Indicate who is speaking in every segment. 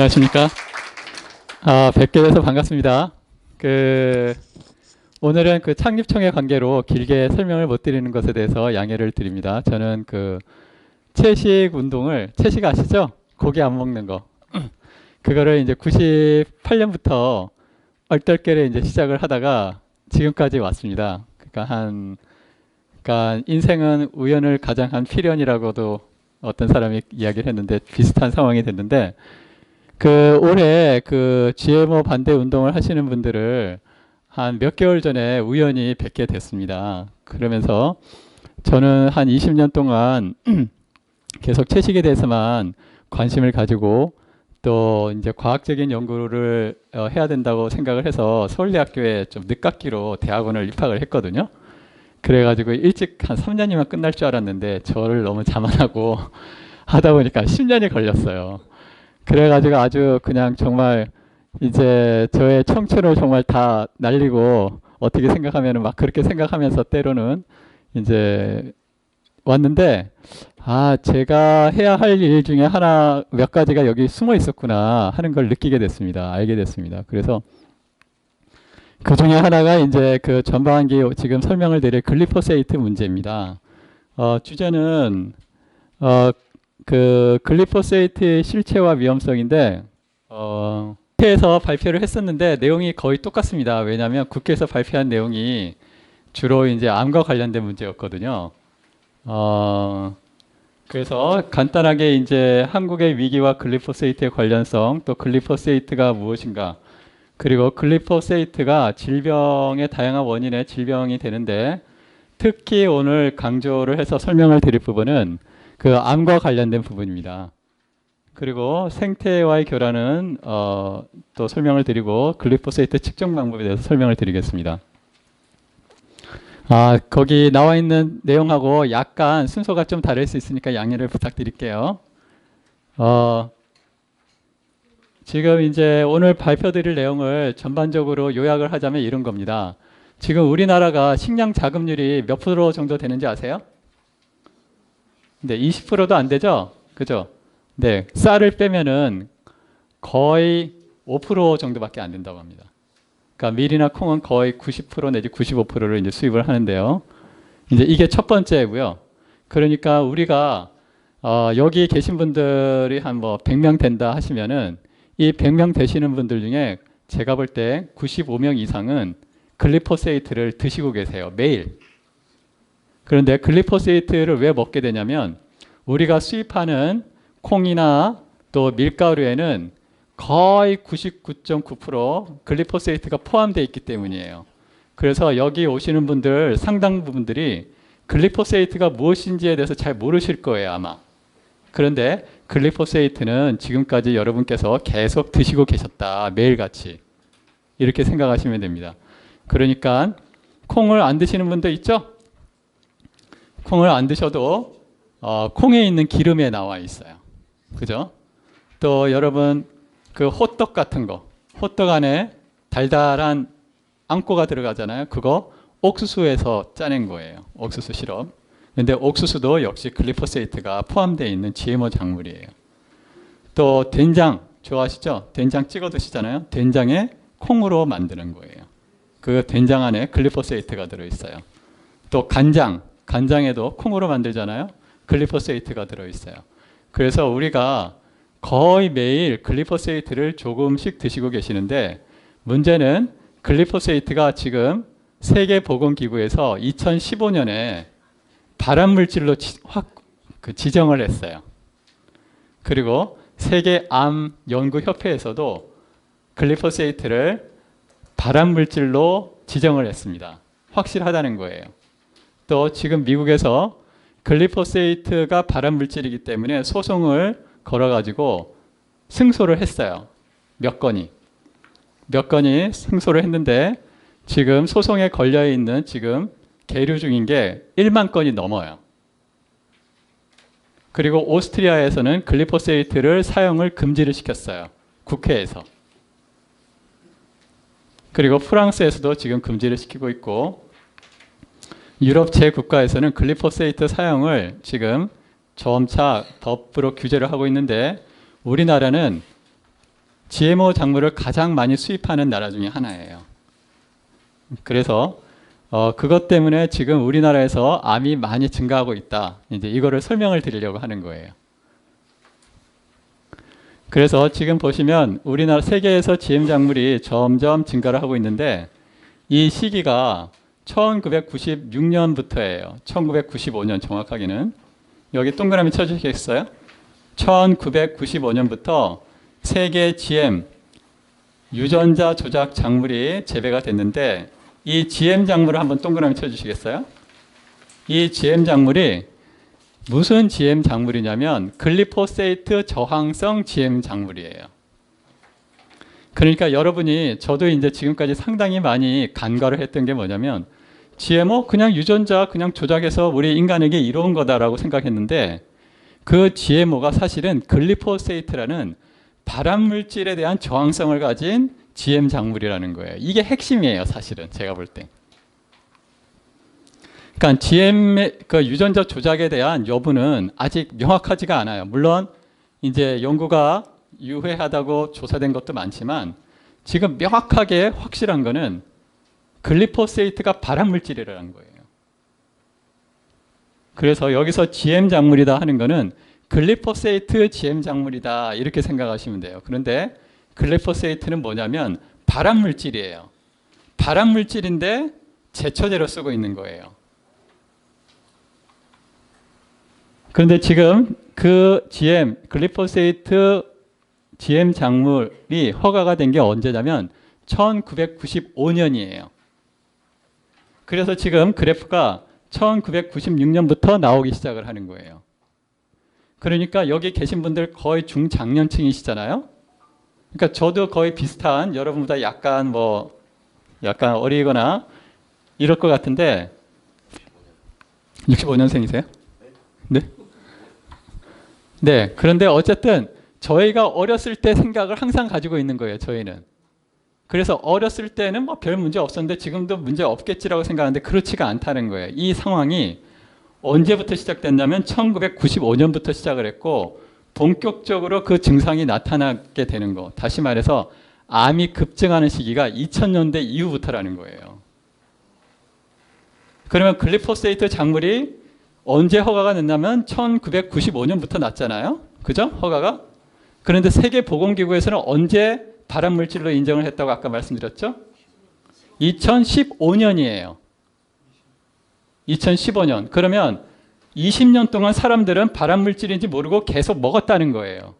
Speaker 1: 안녕하십니까. 뵙게 돼서 반갑습니다. 오늘은 창립청의 관계로 길게 설명을 못 드리는 것에 대해서 양해를 드립니다. 저는 채식 운동을, 채식 아시죠? 고기 안 먹는 거. 그거를 이제 98년부터 얼떨결에 이제 시작을 하다가 지금까지 왔습니다. 그러니까 인생은 우연을 가장한 필연이라고도 어떤 사람이 이야기를 했는데 비슷한 상황이 됐는데, 올해 GMO 반대 운동을 하시는 분들을 한 몇 개월 전에 우연히 뵙게 됐습니다. 그러면서 저는 한 20년 동안 계속 채식에 대해서만 관심을 가지고 또 이제 과학적인 연구를 해야 된다고 생각을 해서 서울대학교에 좀 늦깎이로 대학원을 입학을 했거든요. 그래가지고 일찍 한 3년이면 끝날 줄 알았는데 저를 너무 자만하고 하다 보니까 10년이 걸렸어요. 그래가지고 아주 그냥 정말 이제 저의 청춘을 정말 다 날리고 어떻게 생각하면은 막 그렇게 생각하면서 때로는 이제 왔는데, 제가 해야 할 일 중에 하나 몇 가지가 여기 숨어 있었구나 하는 걸 느끼게 됐습니다. 알게 됐습니다. 그래서 그 중에 하나가 이제 전반기 지금 설명을 드릴 글리포세이트 문제입니다. 주제는 글리포세이트의 실체와 위험성인데, 국회에서 발표를 했었는데 내용이 거의 똑같습니다. 왜냐하면 국회에서 발표한 내용이 주로 이제 암과 관련된 문제였거든요. 그래서 간단하게 이제 한국의 위기와 글리포세이트의 관련성, 또 글리포세이트가 무엇인가, 그리고 글리포세이트가 질병의 다양한 원인의 질병이 되는데, 특히 오늘 강조를 해서 설명을 드릴 부분은 암과 관련된 부분입니다. 그리고 생태와의 교란은 또 설명을 드리고 글리포세이트 측정 방법에 대해서 설명을 드리겠습니다. 거기 나와 있는 내용하고 약간 순서가 좀 다를 수 있으니까 양해를 부탁드릴게요. 지금 이제 오늘 발표드릴 내용을 전반적으로 요약을 하자면 이런 겁니다. 지금 우리나라가 식량 자급률이 몇 프로 정도 되는지 아세요? 네, 20%도 안 되죠? 그죠? 네, 쌀을 빼면은 거의 5% 정도밖에 안 된다고 합니다. 그러니까 밀이나 콩은 거의 90% 내지 95%를 이제 수입을 하는데요. 이제 이게 첫 번째고요. 그러니까 우리가 여기 계신 분들이 한 100명 된다 하시면은 이 100명 되시는 분들 중에 제가 볼 때 95명 이상은 글리포세이트를 드시고 계세요. 매일. 그런데 글리포세이트를 왜 먹게 되냐면 우리가 수입하는 콩이나 또 밀가루에는 거의 99.9% 글리포세이트가 포함되어 있기 때문이에요. 그래서 여기 오시는 분들 상당 부분들이 글리포세이트가 무엇인지에 대해서 잘 모르실 거예요, 아마. 그런데 글리포세이트는 지금까지 여러분께서 계속 드시고 계셨다, 매일같이. 이렇게 생각하시면 됩니다. 그러니까 콩을 안 드시는 분들 있죠? 콩을 안 드셔도 콩에 있는 기름에 나와 있어요. 그죠? 또 여러분 호떡 같은 거, 호떡 안에 달달한 앙꼬가 들어가잖아요. 그거 옥수수에서 짜낸 거예요. 옥수수 시럽. 근데 옥수수도 역시 글리포세이트가 포함되어 있는 GMO 작물이에요. 또 된장 좋아하시죠? 된장 찍어 드시잖아요. 된장에 콩으로 만드는 거예요. 그 된장 안에 글리포세이트가 들어있어요. 또 간장에도 콩으로 만들잖아요. 글리포세이트가 들어있어요. 그래서 우리가 거의 매일 글리포세이트를 조금씩 드시고 계시는데, 문제는 글리포세이트가 지금 세계보건기구에서 2015년에 발암물질로 지정을 했어요. 그리고 세계암연구협회에서도 글리포세이트를 발암물질로 지정을 했습니다. 확실하다는 거예요. 또 지금 미국에서 글리포세이트가 발암물질이기 때문에 소송을 걸어가지고 승소를 했어요. 몇 건이 승소를 했는데 지금 소송에 걸려있는 지금 계류 중인 게 1만 건이 넘어요. 그리고 오스트리아에서는 글리포세이트를 사용을 금지를 시켰어요. 국회에서. 그리고 프랑스에서도 지금 금지를 시키고 있고, 유럽 제국가에서는 글리포세이트 사용을 지금 점차 더 규제를 하고 있는데, 우리나라는 GMO 작물을 가장 많이 수입하는 나라 중에 하나예요. 그래서 그것 때문에 지금 우리나라에서 암이 많이 증가하고 있다. 이제 이거를 설명을 드리려고 하는 거예요. 그래서 지금 보시면 우리나라 세계에서 GM 작물이 점점 증가를 하고 있는데 이 시기가 1996년부터예요. 1995년 정확하게는. 여기 동그라미 쳐주시겠어요? 1995년부터 세계 GM 유전자 조작 작물이 재배가 됐는데 이 GM 작물을 한번 동그라미 쳐주시겠어요? 이 GM 작물이 무슨 GM 작물이냐면 글리포세이트 저항성 GM 작물이에요. 그러니까 여러분이 저도 이제 지금까지 상당히 많이 간과를 했던 게 뭐냐면 GMO 그냥 유전자 그냥 조작해서 우리 인간에게 이로운 거다라고 생각했는데 그 GMO가 사실은 글리포세이트라는 발암 물질에 대한 저항성을 가진 GM 작물이라는 거예요. 이게 핵심이에요, 사실은 제가 볼 때. 그러니까 GM의 그 유전자 조작에 대한 여부는 아직 명확하지가 않아요. 물론 이제 연구가 유해하다고 조사된 것도 많지만 지금 명확하게 확실한 거는 글리포세이트가 발암 물질이라는 거예요. 그래서 여기서 GM 작물이다 하는 거는 글리포세이트 GM 작물이다 이렇게 생각하시면 돼요. 그런데 글리포세이트는 뭐냐면 발암 물질이에요. 발암 물질인데 제초제로 쓰고 있는 거예요. 그런데 지금 그 글리포세이트 GM 작물이 허가가 된 게 언제냐면 1995년이에요. 그래서 지금 그래프가 1996년부터 나오기 시작을 하는 거예요. 그러니까 여기 계신 분들 거의 중장년층이시잖아요. 그러니까 저도 거의 비슷한 여러분보다 약간 어리거나 이럴 것 같은데 65년생이세요? 네? 네. 그런데 어쨌든 저희가 어렸을 때 생각을 항상 가지고 있는 거예요. 저희는. 그래서 어렸을 때는 뭐 별 문제 없었는데 지금도 문제 없겠지라고 생각하는데 그렇지가 않다는 거예요. 이 상황이 언제부터 시작됐냐면 1995년부터 시작을 했고 본격적으로 그 증상이 나타나게 되는 거. 다시 말해서 암이 급증하는 시기가 2000년대 이후부터라는 거예요. 그러면 글리포세이트 작물이 언제 허가가 됐냐면 1995년부터 났잖아요. 그죠? 허가가. 그런데 세계보건기구에서는 언제 발암물질로 인정을 했다고 아까 말씀드렸죠? 2015년이에요. 2015년. 그러면 20년 동안 사람들은 발암물질인지 모르고 계속 먹었다는 거예요.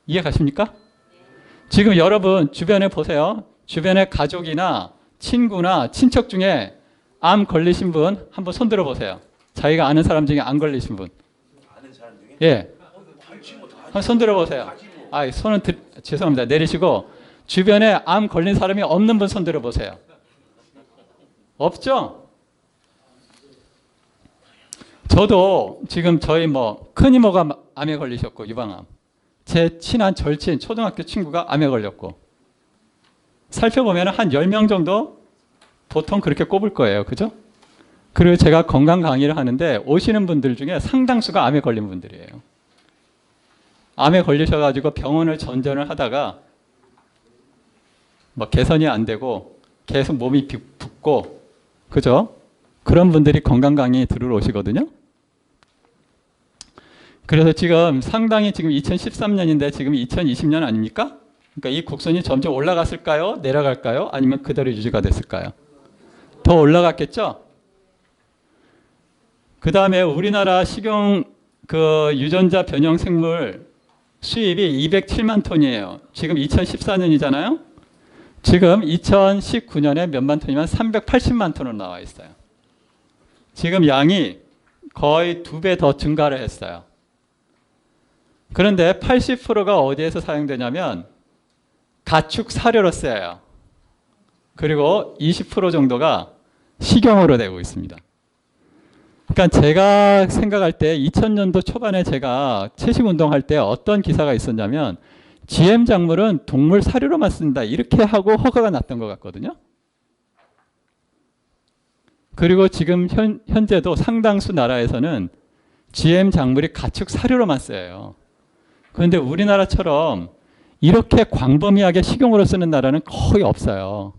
Speaker 1: 이해 가십니까? 지금 여러분 주변에 보세요. 주변에 가족이나 친구나 친척 중에 암 걸리신 분 한번 손 들어 보세요. 자기가 아는 사람 중에 안 걸리신 분.
Speaker 2: 아는 사람 중에?
Speaker 1: 예. 한번 손 들어 보세요. 손은 죄송합니다. 내리시고 주변에 암 걸린 사람이 없는 분 손 들어 보세요. 없죠? 저도 지금 저희 큰 이모가 암에 걸리셨고 유방암. 제 친한 절친 초등학교 친구가 암에 걸렸고. 살펴보면 한 10명 정도 보통 그렇게 꼽을 거예요. 그죠? 그리고 제가 건강 강의를 하는데 오시는 분들 중에 상당수가 암에 걸린 분들이에요. 암에 걸리셔가지고 병원을 전전을 하다가 개선이 안 되고 계속 몸이 붓고 그죠? 그런 분들이 건강 강의 들으러 오시거든요. 그래서 지금 상당히 지금 2013년인데 지금 2020년 아닙니까? 그러니까 이 곡선이 점점 올라갔을까요? 내려갈까요? 아니면 그대로 유지가 됐을까요? 더 올라갔겠죠? 그 다음에 우리나라 식용 유전자 변형 생물 수입이 207만 톤이에요. 지금 2014년이잖아요. 지금 2019년에 몇만 톤이면 380만 톤으로 나와 있어요. 지금 양이 거의 2배 더 증가를 했어요. 그런데 80%가 어디에서 사용되냐면 가축 사료로 쓰여요. 그리고 20% 정도가 식용으로 되고 있습니다. 그러니까 제가 생각할 때 2000년도 초반에 제가 채식운동할 때 어떤 기사가 있었냐면 GM 작물은 동물 사료로만 쓴다 이렇게 하고 허가가 났던 것 같거든요. 그리고 지금 현재도 상당수 나라에서는 GM 작물이 가축 사료로만 쓰여요. 그런데 우리나라처럼 이렇게 광범위하게 식용으로 쓰는 나라는 거의 없어요.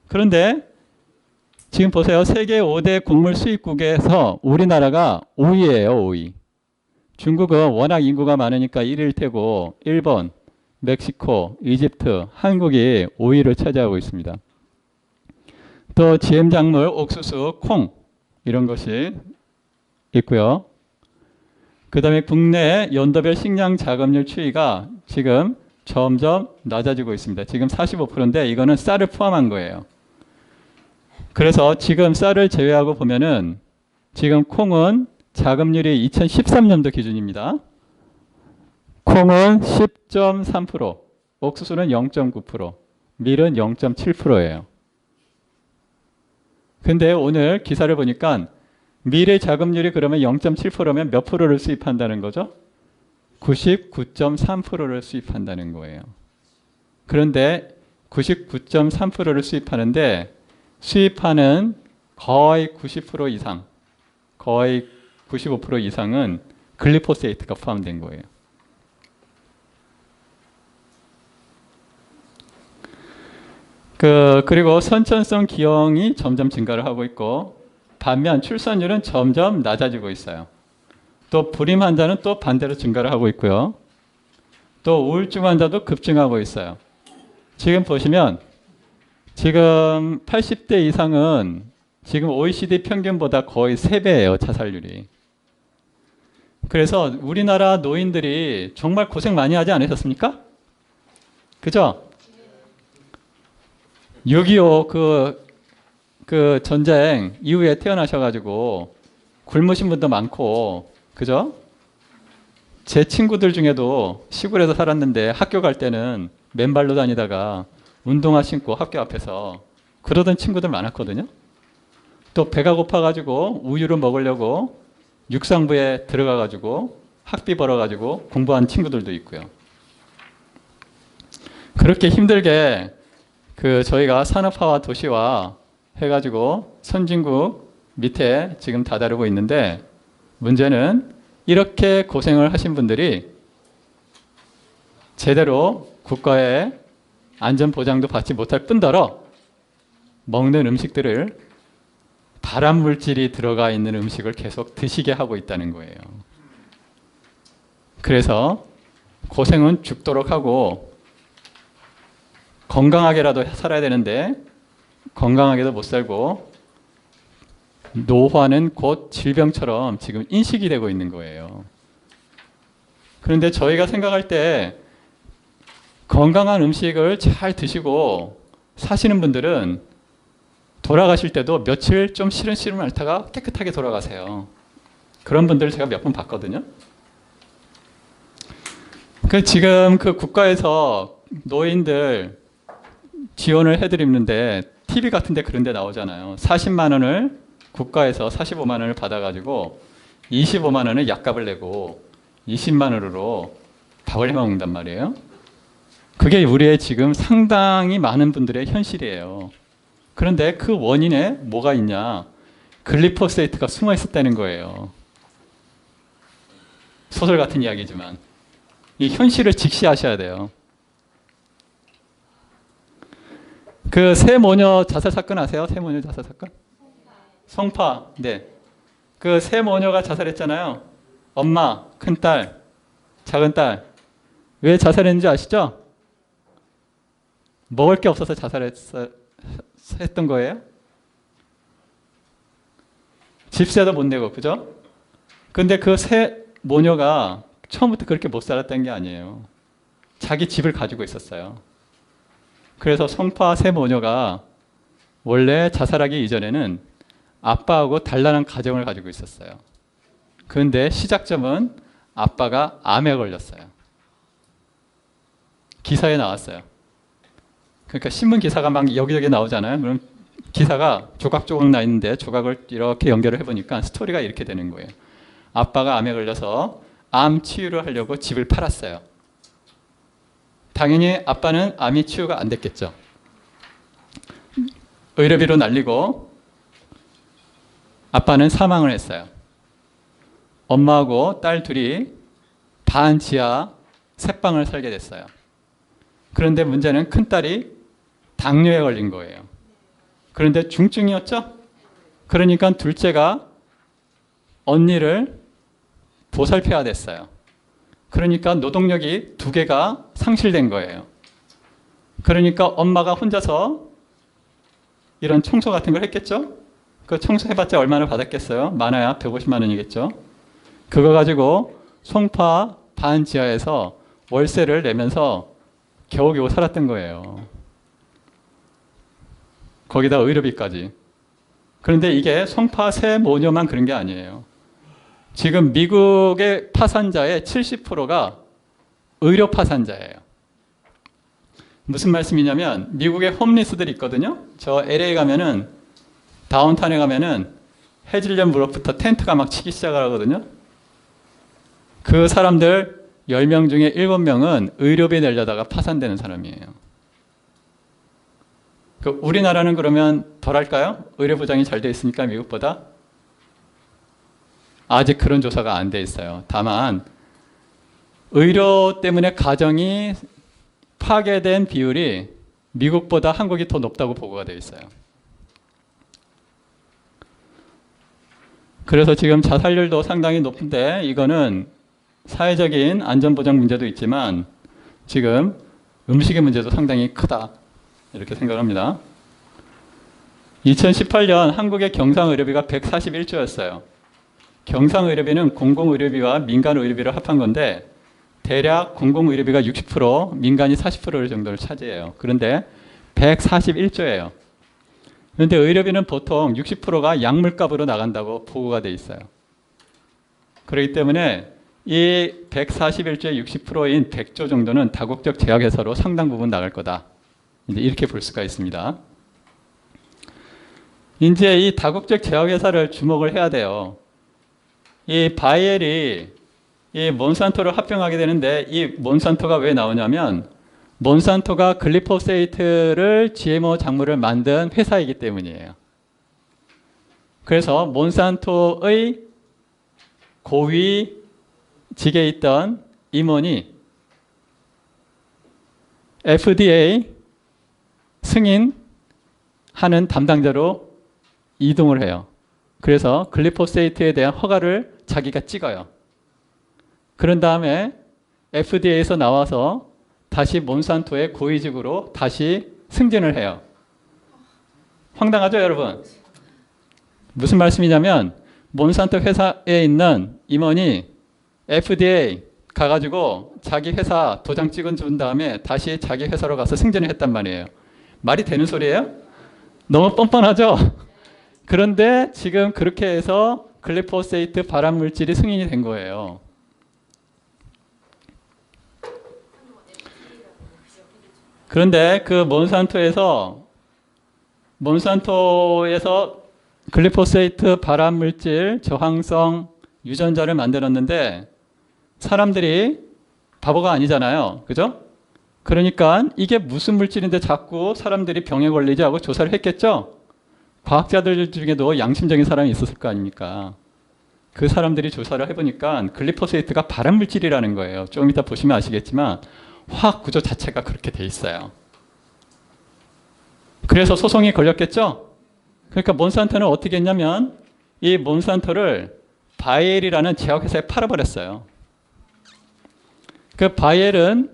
Speaker 1: 그런데 지금 보세요. 세계 5대 곡물 수입국에서 우리나라가 5위예요. 5위. 중국은 워낙 인구가 많으니까 1위일 테고 일본, 멕시코, 이집트, 한국이 5위를 차지하고 있습니다. 또 GM작물, 옥수수, 콩 이런 것이 있고요. 그 다음에 국내 연도별 식량 자급률 추이가 지금 점점 낮아지고 있습니다. 지금 45%인데 이거는 쌀을 포함한 거예요. 그래서 지금 쌀을 제외하고 보면은 지금 콩은 자급률이 2013년도 기준입니다. 콩은 10.3%, 옥수수는 0.9%, 밀은 0.7%예요. 근데 오늘 기사를 보니까 밀의 자급률이 그러면 0.7%면 몇 프로를 수입한다는 거죠? 99.3%를 수입한다는 거예요. 그런데 99.3%를 수입하는데 수입하는 거의 90% 이상, 거의 95% 이상은 글리포세이트가 포함된 거예요. 그리고 선천성 기형이 점점 증가를 하고 있고 반면 출산율은 점점 낮아지고 있어요. 또 불임 환자는 또 반대로 증가를 하고 있고요. 또 우울증 환자도 급증하고 있어요. 지금 보시면 지금 80대 이상은 지금 OECD 평균보다 거의 3배예요. 자살률이. 그래서 우리나라 노인들이 정말 고생 많이 하지 않으셨습니까? 그죠? 6.25 그 전쟁 이후에 태어나셔가지고 굶으신 분도 많고, 그죠? 제 친구들 중에도 시골에서 살았는데 학교 갈 때는 맨발로 다니다가 운동화 신고 학교 앞에서 그러던 친구들 많았거든요. 또 배가 고파가지고 우유를 먹으려고 육상부에 들어가가지고 학비 벌어가지고 공부한 친구들도 있고요. 그렇게 힘들게 저희가 산업화와 도시화 해가지고 선진국 밑에 지금 다다르고 있는데 문제는 이렇게 고생을 하신 분들이 제대로 국가의 안전보장도 받지 못할 뿐더러 먹는 음식들을 발암물질이 들어가 있는 음식을 계속 드시게 하고 있다는 거예요. 그래서 고생은 죽도록 하고 건강하게라도 살아야 되는데 건강하게도 못 살고 노화는 곧 질병처럼 지금 인식이 되고 있는 거예요. 그런데 저희가 생각할 때 건강한 음식을 잘 드시고 사시는 분들은 돌아가실 때도 며칠 좀 시름시름 앓다가 깨끗하게 돌아가세요. 그런 분들을 제가 몇 번 봤거든요. 지금 국가에서 노인들 지원을 해드리는데 TV 같은 데 그런 데 나오잖아요. 40만 원을 국가에서 45만 원을 받아가지고 25만 원을 약값을 내고 20만 원으로 밥을 해 먹는단 말이에요. 그게 우리의 지금 상당히 많은 분들의 현실이에요. 그런데 그 원인에 뭐가 있냐? 글리포세이트가 숨어 있었다는 거예요. 소설 같은 이야기지만 이 현실을 직시하셔야 돼요. 새 모녀 자살 사건 아세요? 새 모녀 자살 사건? 성파. 네. 새 모녀가 자살했잖아요. 엄마, 큰딸, 작은딸. 왜 자살했는지 아시죠? 먹을 게 없어서 자살했던 거예요. 집세도 못 내고, 그죠? 근데 새 모녀가 처음부터 그렇게 못 살았다는 게 아니에요. 자기 집을 가지고 있었어요. 그래서 성파 새 모녀가 원래 자살하기 이전에는 아빠하고 단란한 가정을 가지고 있었어요. 그런데 시작점은 아빠가 암에 걸렸어요. 기사에 나왔어요. 그러니까 신문 기사가 막 여기저기 나오잖아요. 그럼 기사가 조각조각 나 있는데 조각을 이렇게 연결을 해보니까 스토리가 이렇게 되는 거예요. 아빠가 암에 걸려서 암 치유를 하려고 집을 팔았어요. 당연히 아빠는 암이 치유가 안 됐겠죠. 의료비로 날리고 아빠는 사망을 했어요. 엄마하고 딸 둘이 반 지하 새빵을 살게 됐어요. 그런데 문제는 큰딸이 당뇨에 걸린 거예요. 그런데 중증이었죠? 그러니까 둘째가 언니를 보살펴야 됐어요. 그러니까 노동력이 두 개가 상실된 거예요. 그러니까 엄마가 혼자서 이런 청소 같은 걸 했겠죠? 그 청소해봤자 얼마나 받았겠어요? 많아야 150만 원이겠죠? 그거 가지고 송파 반지하에서 월세를 내면서 겨우겨우 살았던 거예요. 거기다 의료비까지. 그런데 이게 송파 새 모녀만 그런 게 아니에요. 지금 미국의 파산자의 70%가 의료 파산자예요. 무슨 말씀이냐면 미국에 홈리스들이 있거든요. 저 LA 가면은 다운타운에 가면은 해질녘 무렵부터 텐트가 막 치기 시작하거든요. 그 사람들 10명 중에 7명은 의료비 내려다가 파산되는 사람이에요. 우리나라는 그러면 덜할까요? 의료보장이 잘 돼 있으니까 미국보다? 아직 그런 조사가 안 돼 있어요. 다만 의료 때문에 가정이 파괴된 비율이 미국보다 한국이 더 높다고 보고가 되어 있어요. 그래서 지금 자살률도 상당히 높은데 이거는 사회적인 안전보장 문제도 있지만 지금 음식의 문제도 상당히 크다 이렇게 생각합니다. 2018년 한국의 경상의료비가 141조였어요. 경상의료비는 공공의료비와 민간의료비를 합한 건데 대략 공공의료비가 60%, 민간이 40% 정도를 차지해요. 그런데 141조예요. 그런데 의료비는 보통 60%가 약물값으로 나간다고 보고가 돼 있어요. 그렇기 때문에 이 141조의 60%인 100조 정도는 다국적 제약회사로 상당 부분 나갈 거다. 이제 이렇게 볼 수가 있습니다. 이제 이 다국적 제약회사를 주목을 해야 돼요. 이 바이엘이 이 몬산토를 합병하게 되는데 이 몬산토가 왜 나오냐면 몬산토가 글리포세이트를 GMO 작물을 만든 회사이기 때문이에요. 그래서 몬산토의 고위직에 있던 임원이 FDA 승인하는 담당자로 이동을 해요. 그래서 글리포세이트에 대한 허가를 자기가 찍어요. 그런 다음에 FDA에서 나와서 다시 몬산토의 고위직으로 다시 승진을 해요. 황당하죠, 여러분? 무슨 말씀이냐면 몬산토 회사에 있는 임원이 FDA 가가지고 자기 회사 도장 찍어준 다음에 다시 자기 회사로 가서 승진을 했단 말이에요. 말이 되는 소리예요? 너무 뻔뻔하죠? 그런데 지금 그렇게 해서 글리포세이트 발암물질이 승인이 된 거예요. 그런데 그 몬산토에서 글리포세이트 발암물질 저항성 유전자를 만들었는데 사람들이 바보가 아니잖아요. 그죠? 그러니까 이게 무슨 물질인데 자꾸 사람들이 병에 걸리지 하고 조사를 했겠죠? 과학자들 중에도 양심적인 사람이 있었을 거 아닙니까? 그 사람들이 조사를 해보니까 글리포세이트가 발암물질이라는 거예요. 조금 이따 보시면 아시겠지만 화학 구조 자체가 그렇게 돼 있어요. 그래서 소송이 걸렸겠죠? 그러니까 몬산토는 어떻게 했냐면 이 몬산토를 바이엘이라는 제약회사에 팔아버렸어요. 그 바이엘은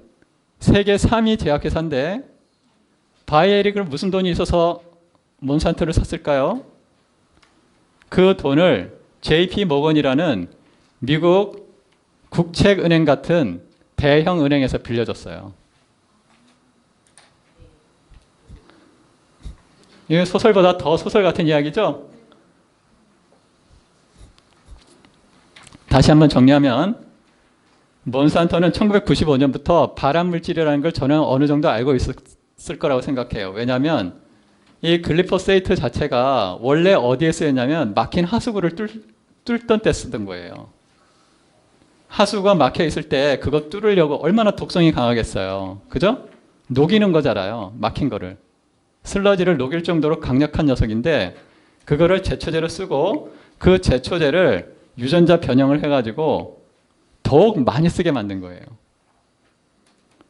Speaker 1: 세계 3위 제약회사인데 바이엘이 그럼 무슨 돈이 있어서 몬산토를 샀을까요? 그 돈을 JP 모건이라는 미국 국책은행 같은 대형 은행에서 빌려줬어요. 이건 소설보다 더 소설 같은 이야기죠? 다시 한번 정리하면 몬산토는 1995년부터 발암물질이라는 걸 저는 어느 정도 알고 있었을 거라고 생각해요. 왜냐하면 이 글리포세이트 자체가 원래 어디에 쓰였냐면 막힌 하수구를 뚫던 때 쓰던 거예요. 하수구가 막혀 있을 때 그거 뚫으려고 얼마나 독성이 강하겠어요. 그죠? 녹이는 거잖아요. 막힌 거를. 슬러지를 녹일 정도로 강력한 녀석인데 그거를 제초제로 쓰고 그 제초제를 유전자 변형을 해가지고 더욱 많이 쓰게 만든 거예요.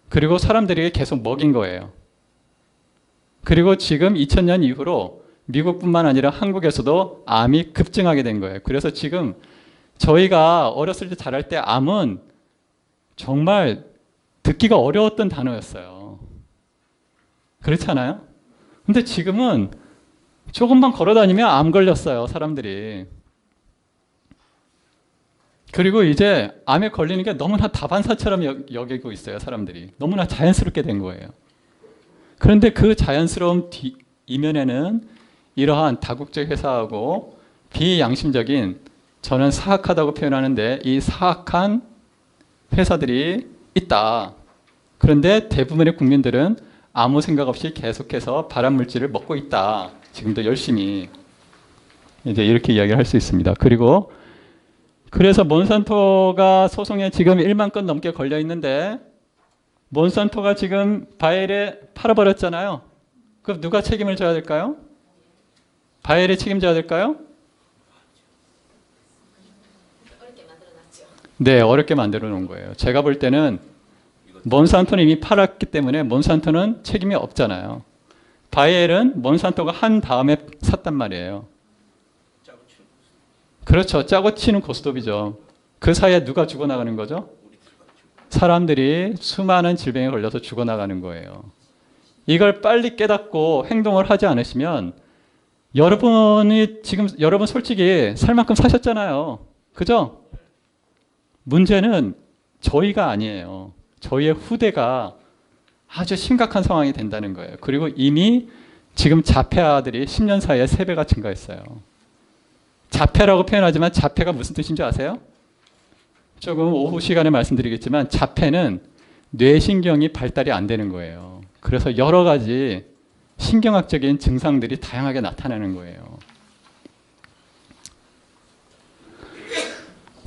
Speaker 1: 그리고 사람들에게 계속 먹인 거예요. 그리고 지금 2000년 이후로 미국뿐만 아니라 한국에서도 암이 급증하게 된 거예요. 그래서 지금 저희가 어렸을 때 자랄 때 암은 정말 듣기가 어려웠던 단어였어요. 그렇지 않아요? 근데 지금은 조금만 걸어 다니면 암 걸렸어요, 사람들이. 그리고 이제 암에 걸리는 게 너무나 다반사처럼 여기고 있어요, 사람들이. 너무나 자연스럽게 된 거예요. 그런데 그 자연스러움 이면에는 이러한 다국적 회사하고 비양심적인, 저는 사악하다고 표현하는데 이 사악한 회사들이 있다. 그런데 대부분의 국민들은 아무 생각 없이 계속해서 발암물질을 먹고 있다. 지금도 열심히. 이제 이렇게 이야기를 할 수 있습니다. 그리고 그래서 몬산토가 소송에 지금 1만 건 넘게 걸려 있는데 몬산토가 지금 바이엘에 팔아버렸잖아요. 그럼 누가 책임을 져야 될까요? 바이엘이 책임져야 될까요?
Speaker 2: 어렵게 만들어놨죠.
Speaker 1: 네, 어렵게 만들어 놓은 거예요. 제가 볼 때는 몬산토는 이미 팔았기 때문에 몬산토는 책임이 없잖아요. 바이엘은 몬산토가 한 다음에 샀단 말이에요. 그렇죠. 짜고 치는 고스톱이죠. 그 사이에 누가 죽어나가는 거죠? 사람들이 수많은 질병에 걸려서 죽어나가는 거예요. 이걸 빨리 깨닫고 행동을 하지 않으시면 여러분 솔직히 살 만큼 사셨잖아요. 그죠? 문제는 저희가 아니에요. 저희의 후대가 아주 심각한 상황이 된다는 거예요. 그리고 이미 지금 자폐아들이 10년 사이에 3배가 증가했어요. 자폐라고 표현하지만 자폐가 무슨 뜻인지 아세요? 조금 오후 시간에 말씀드리겠지만 자폐는 뇌신경이 발달이 안 되는 거예요. 그래서 여러 가지 신경학적인 증상들이 다양하게 나타나는 거예요.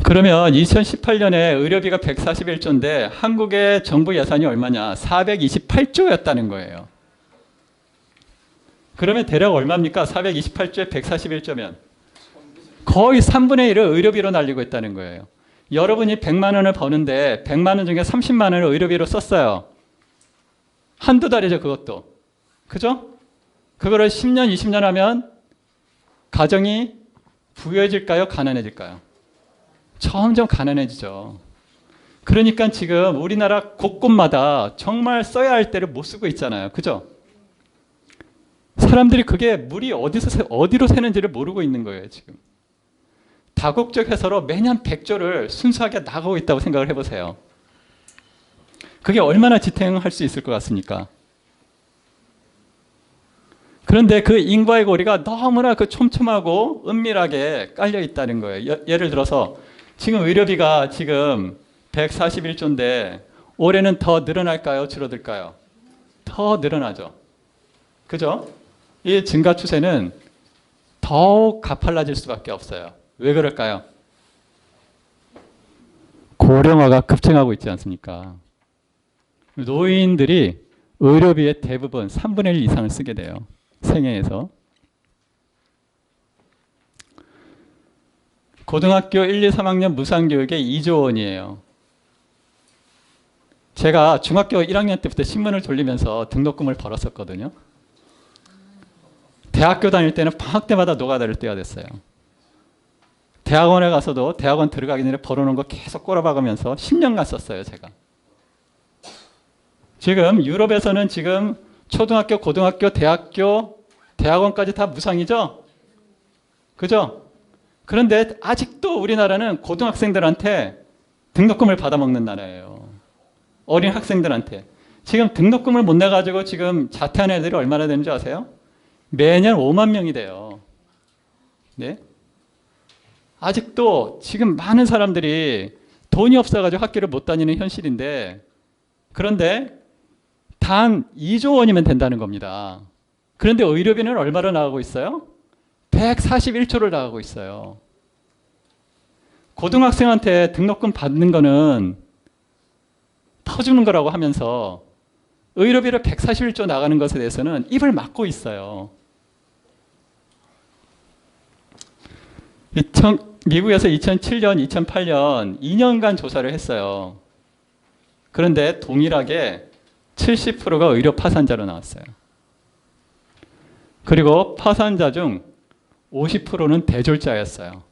Speaker 1: 그러면 2018년에 의료비가 141조인데 한국의 정부 예산이 얼마냐? 428조였다는 거예요. 그러면 대략 얼마입니까? 428조에 141조면 거의 3분의 1을 의료비로 날리고 있다는 거예요. 여러분이 100만 원을 버는데 100만 원 중에 30만 원을 의료비로 썼어요. 한두 달이죠, 그것도. 그죠? 그거를 10년, 20년 하면 가정이 부유해질까요? 가난해질까요? 점점 가난해지죠. 그러니까 지금 우리나라 곳곳마다 정말 써야 할 때를 못 쓰고 있잖아요. 그죠? 사람들이 그게 물이 어디로 새는지를 모르고 있는 거예요, 지금. 다국적 회사로 매년 100조를 순수하게 나가고 있다고 생각을 해보세요. 그게 얼마나 지탱할 수 있을 것 같습니까? 그런데 그 인과의 고리가 너무나 그 촘촘하고 은밀하게 깔려 있다는 거예요. 예를 들어서 지금 의료비가 지금 141조인데 올해는 더 늘어날까요? 줄어들까요? 더 늘어나죠. 그죠? 이 증가 추세는 더욱 가팔라질 수밖에 없어요. 왜 그럴까요? 고령화가 급증하고 있지 않습니까? 노인들이 의료비의 대부분 3분의 1 이상을 쓰게 돼요. 생애에서. 고등학교 1, 2, 3학년 무상교육에 2조 원이에요. 제가 중학교 1학년 때부터 신문을 돌리면서 등록금을 벌었었거든요. 대학교 다닐 때는 방학 때마다 노가다를 떼야 됐어요. 대학원에 가서도 대학원 들어가기 전에 벌어놓은 거 계속 꼬라박으면서 10년간 썼어요, 제가. 지금 유럽에서는 지금 초등학교, 고등학교, 대학교, 대학원까지 다 무상이죠? 그죠? 그런데 아직도 우리나라는 고등학생들한테 등록금을 받아먹는 나라예요. 어린 학생들한테. 지금 등록금을 못 내가지고 지금 자퇴하는 애들이 얼마나 되는지 아세요? 매년 5만 명이 돼요. 네? 아직도 지금 많은 사람들이 돈이 없어가지고 학교를 못 다니는 현실인데, 그런데 단 2조 원이면 된다는 겁니다. 그런데 의료비는 얼마로 나가고 있어요? 141조를 나가고 있어요. 고등학생한테 등록금 받는 거는 터주는 거라고 하면서 의료비를 141조 나가는 것에 대해서는 입을 막고 있어요. 미국에서 2007년, 2008년 2년간 조사를 했어요. 그런데 동일하게 70%가 의료 파산자로 나왔어요. 그리고 파산자 중 50%는 대졸자였어요.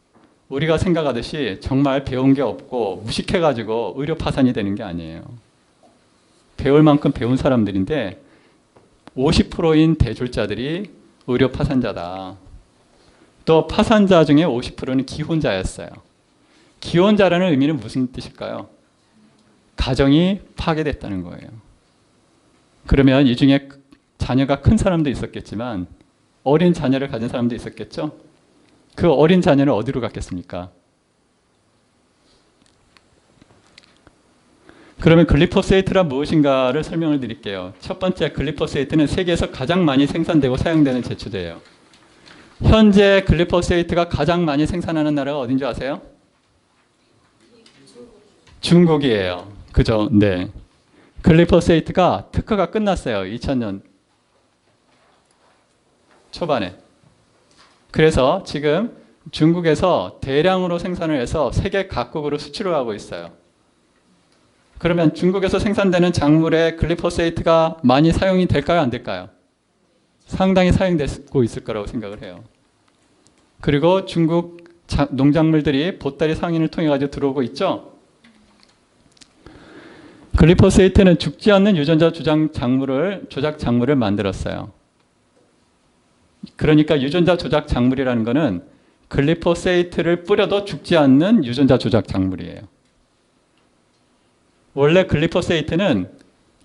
Speaker 1: 우리가 생각하듯이 정말 배운 게 없고 무식해가지고 의료 파산이 되는 게 아니에요. 배울 만큼 배운 사람들인데 50%인 대졸자들이 의료 파산자다. 또 파산자 중에 50%는 기혼자였어요. 기혼자라는 의미는 무슨 뜻일까요? 가정이 파괴됐다는 거예요. 그러면 이 중에 자녀가 큰 사람도 있었겠지만 어린 자녀를 가진 사람도 있었겠죠? 그 어린 자녀는 어디로 갔겠습니까? 그러면 글리포세이트란 무엇인가를 설명을 드릴게요. 첫 번째, 글리포세이트는 세계에서 가장 많이 생산되고 사용되는 제초제예요. 현재 글리포세이트가 가장 많이 생산하는 나라가 어딘 줄 아세요? 중국이에요. 그죠? 네. 글리포세이트가 특허가 끝났어요. 2000년 초반에. 그래서 지금 중국에서 대량으로 생산을 해서 세계 각국으로 수출을 하고 있어요. 그러면 중국에서 생산되는 작물에 글리포세이트가 많이 사용이 될까요? 안 될까요? 상당히 사용되고 있을 거라고 생각을 해요. 그리고 중국 농작물들이 보따리 상인을 통해 가지고 들어오고 있죠. 글리포세이트는 죽지 않는 유전자 조작 작물을 만들었어요. 그러니까 유전자 조작 작물이라는 것은 글리포세이트를 뿌려도 죽지 않는 유전자 조작 작물이에요. 원래 글리포세이트는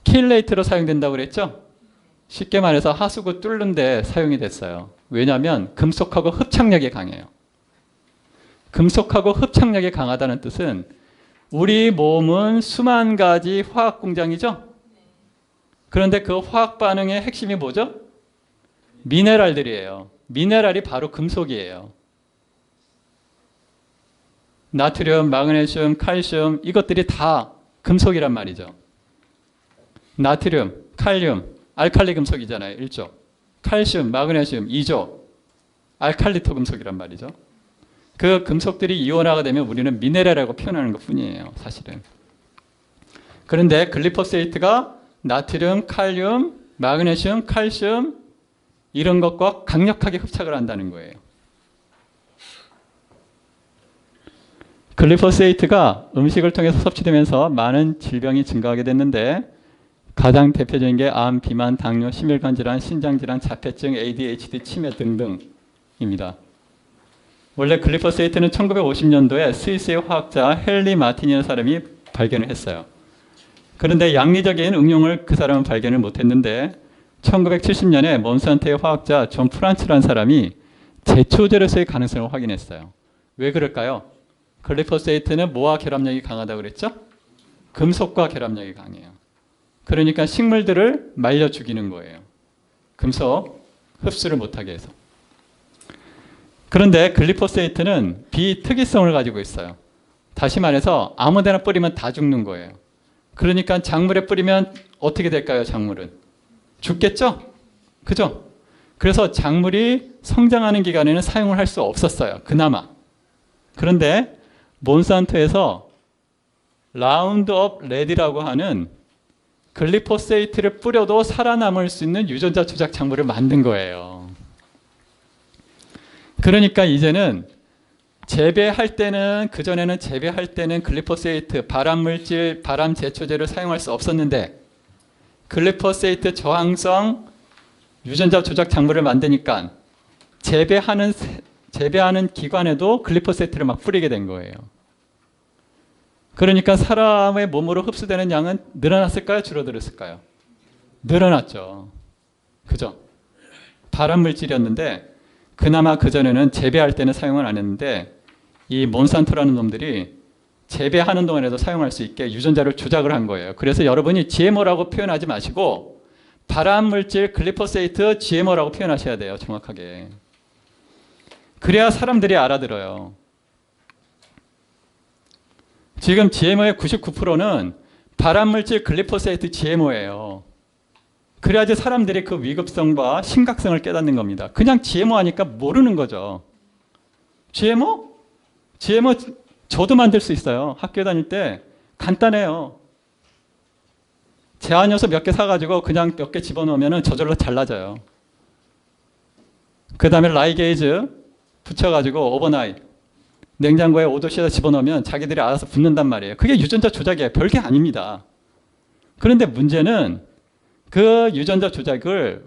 Speaker 1: 킬레이트로 사용된다고 그랬죠? 쉽게 말해서 하수구 뚫는 데 사용이 됐어요. 왜냐하면 금속하고 흡착력이 강해요. 금속하고 흡착력이 강하다는 뜻은 우리 몸은 수만 가지 화학 공장이죠? 그런데 그 화학 반응의 핵심이 뭐죠? 미네랄들이에요. 미네랄이 바로 금속이에요. 나트륨, 마그네슘, 칼슘 이것들이 다 금속이란 말이죠. 나트륨, 칼륨, 알칼리 금속이잖아요. 1조. 칼슘, 마그네슘 2조. 알칼리토 금속이란 말이죠. 그 금속들이 이온화가 되면 우리는 미네랄이라고 표현하는 것뿐이에요. 사실은. 그런데 글리포세이트가 나트륨, 칼륨, 마그네슘, 칼슘 이런 것과 강력하게 흡착을 한다는 거예요. 글리포세이트가 음식을 통해서 섭취되면서 많은 질병이 증가하게 됐는데 가장 대표적인 게 암, 비만, 당뇨, 심혈관 질환, 신장 질환, 자폐증, ADHD, 치매 등등입니다. 원래 글리포세이트는 1950년도에 스위스의 화학자 헨리 마틴이라는 사람이 발견을 했어요. 그런데 양리적인 응용을 그 사람은 발견을 못했는데 1970년에 몬산토의 화학자 존 프란츠라는 사람이 제초제로서의 가능성을 확인했어요. 왜 그럴까요? 글리포세이트는 뭐와 결합력이 강하다고 그랬죠? 금속과 결합력이 강해요. 그러니까 식물들을 말려 죽이는 거예요. 금속 흡수를 못하게 해서. 그런데 글리포세이트는 비특이성을 가지고 있어요. 다시 말해서 아무데나 뿌리면 다 죽는 거예요. 그러니까 작물에 뿌리면 어떻게 될까요? 작물은 죽겠죠? 그죠? 그래서 작물이 성장하는 기간에는 사용을 할 수 없었어요. 그나마. 그런데 몬산토에서 라운드업 레디라고 하는 글리포세이트를 뿌려도 살아남을 수 있는 유전자 조작 작물을 만든 거예요. 그러니까 이제는 재배할 때는 그전에는 재배할 때는 글리포세이트 발암물질, 발암 제초제를 사용할 수 없었는데 글리포세이트 저항성 유전자 조작 작물을 만드니까 재배하는 기관에도 글리포세이트를 막 뿌리게 된 거예요. 그러니까 사람의 몸으로 흡수되는 양은 늘어났을까요? 줄어들었을까요? 늘어났죠. 그죠? 발암물질이었는데 그나마 그전에는 재배할 때는 사용을 안 했는데 이 몬산토라는 놈들이 재배하는 동안에도 사용할 수 있게 유전자를 조작을 한 거예요. 그래서 여러분이 GMO라고 표현하지 마시고 발암물질 글리포세이트 GMO라고 표현하셔야 돼요. 정확하게. 그래야 사람들이 알아들어요. 지금 GMO의 99%는 발암물질 글리포세이트 GMO예요. 그래야지 사람들이 그 위급성과 심각성을 깨닫는 겁니다. 그냥 GMO 하니까 모르는 거죠. GMO? GMO 저도 만들 수 있어요. 학교 다닐 때 간단해요. 제한요소 몇 개 사가지고 그냥 몇 개 집어넣으면 저절로 잘라져요. 그 다음에 라이게이즈 붙여가지고 오버나잇 냉장고에 5도씨에다 집어넣으면 자기들이 알아서 붙는단 말이에요. 그게 유전자 조작이에요. 별게 아닙니다. 그런데 문제는 그 유전자 조작을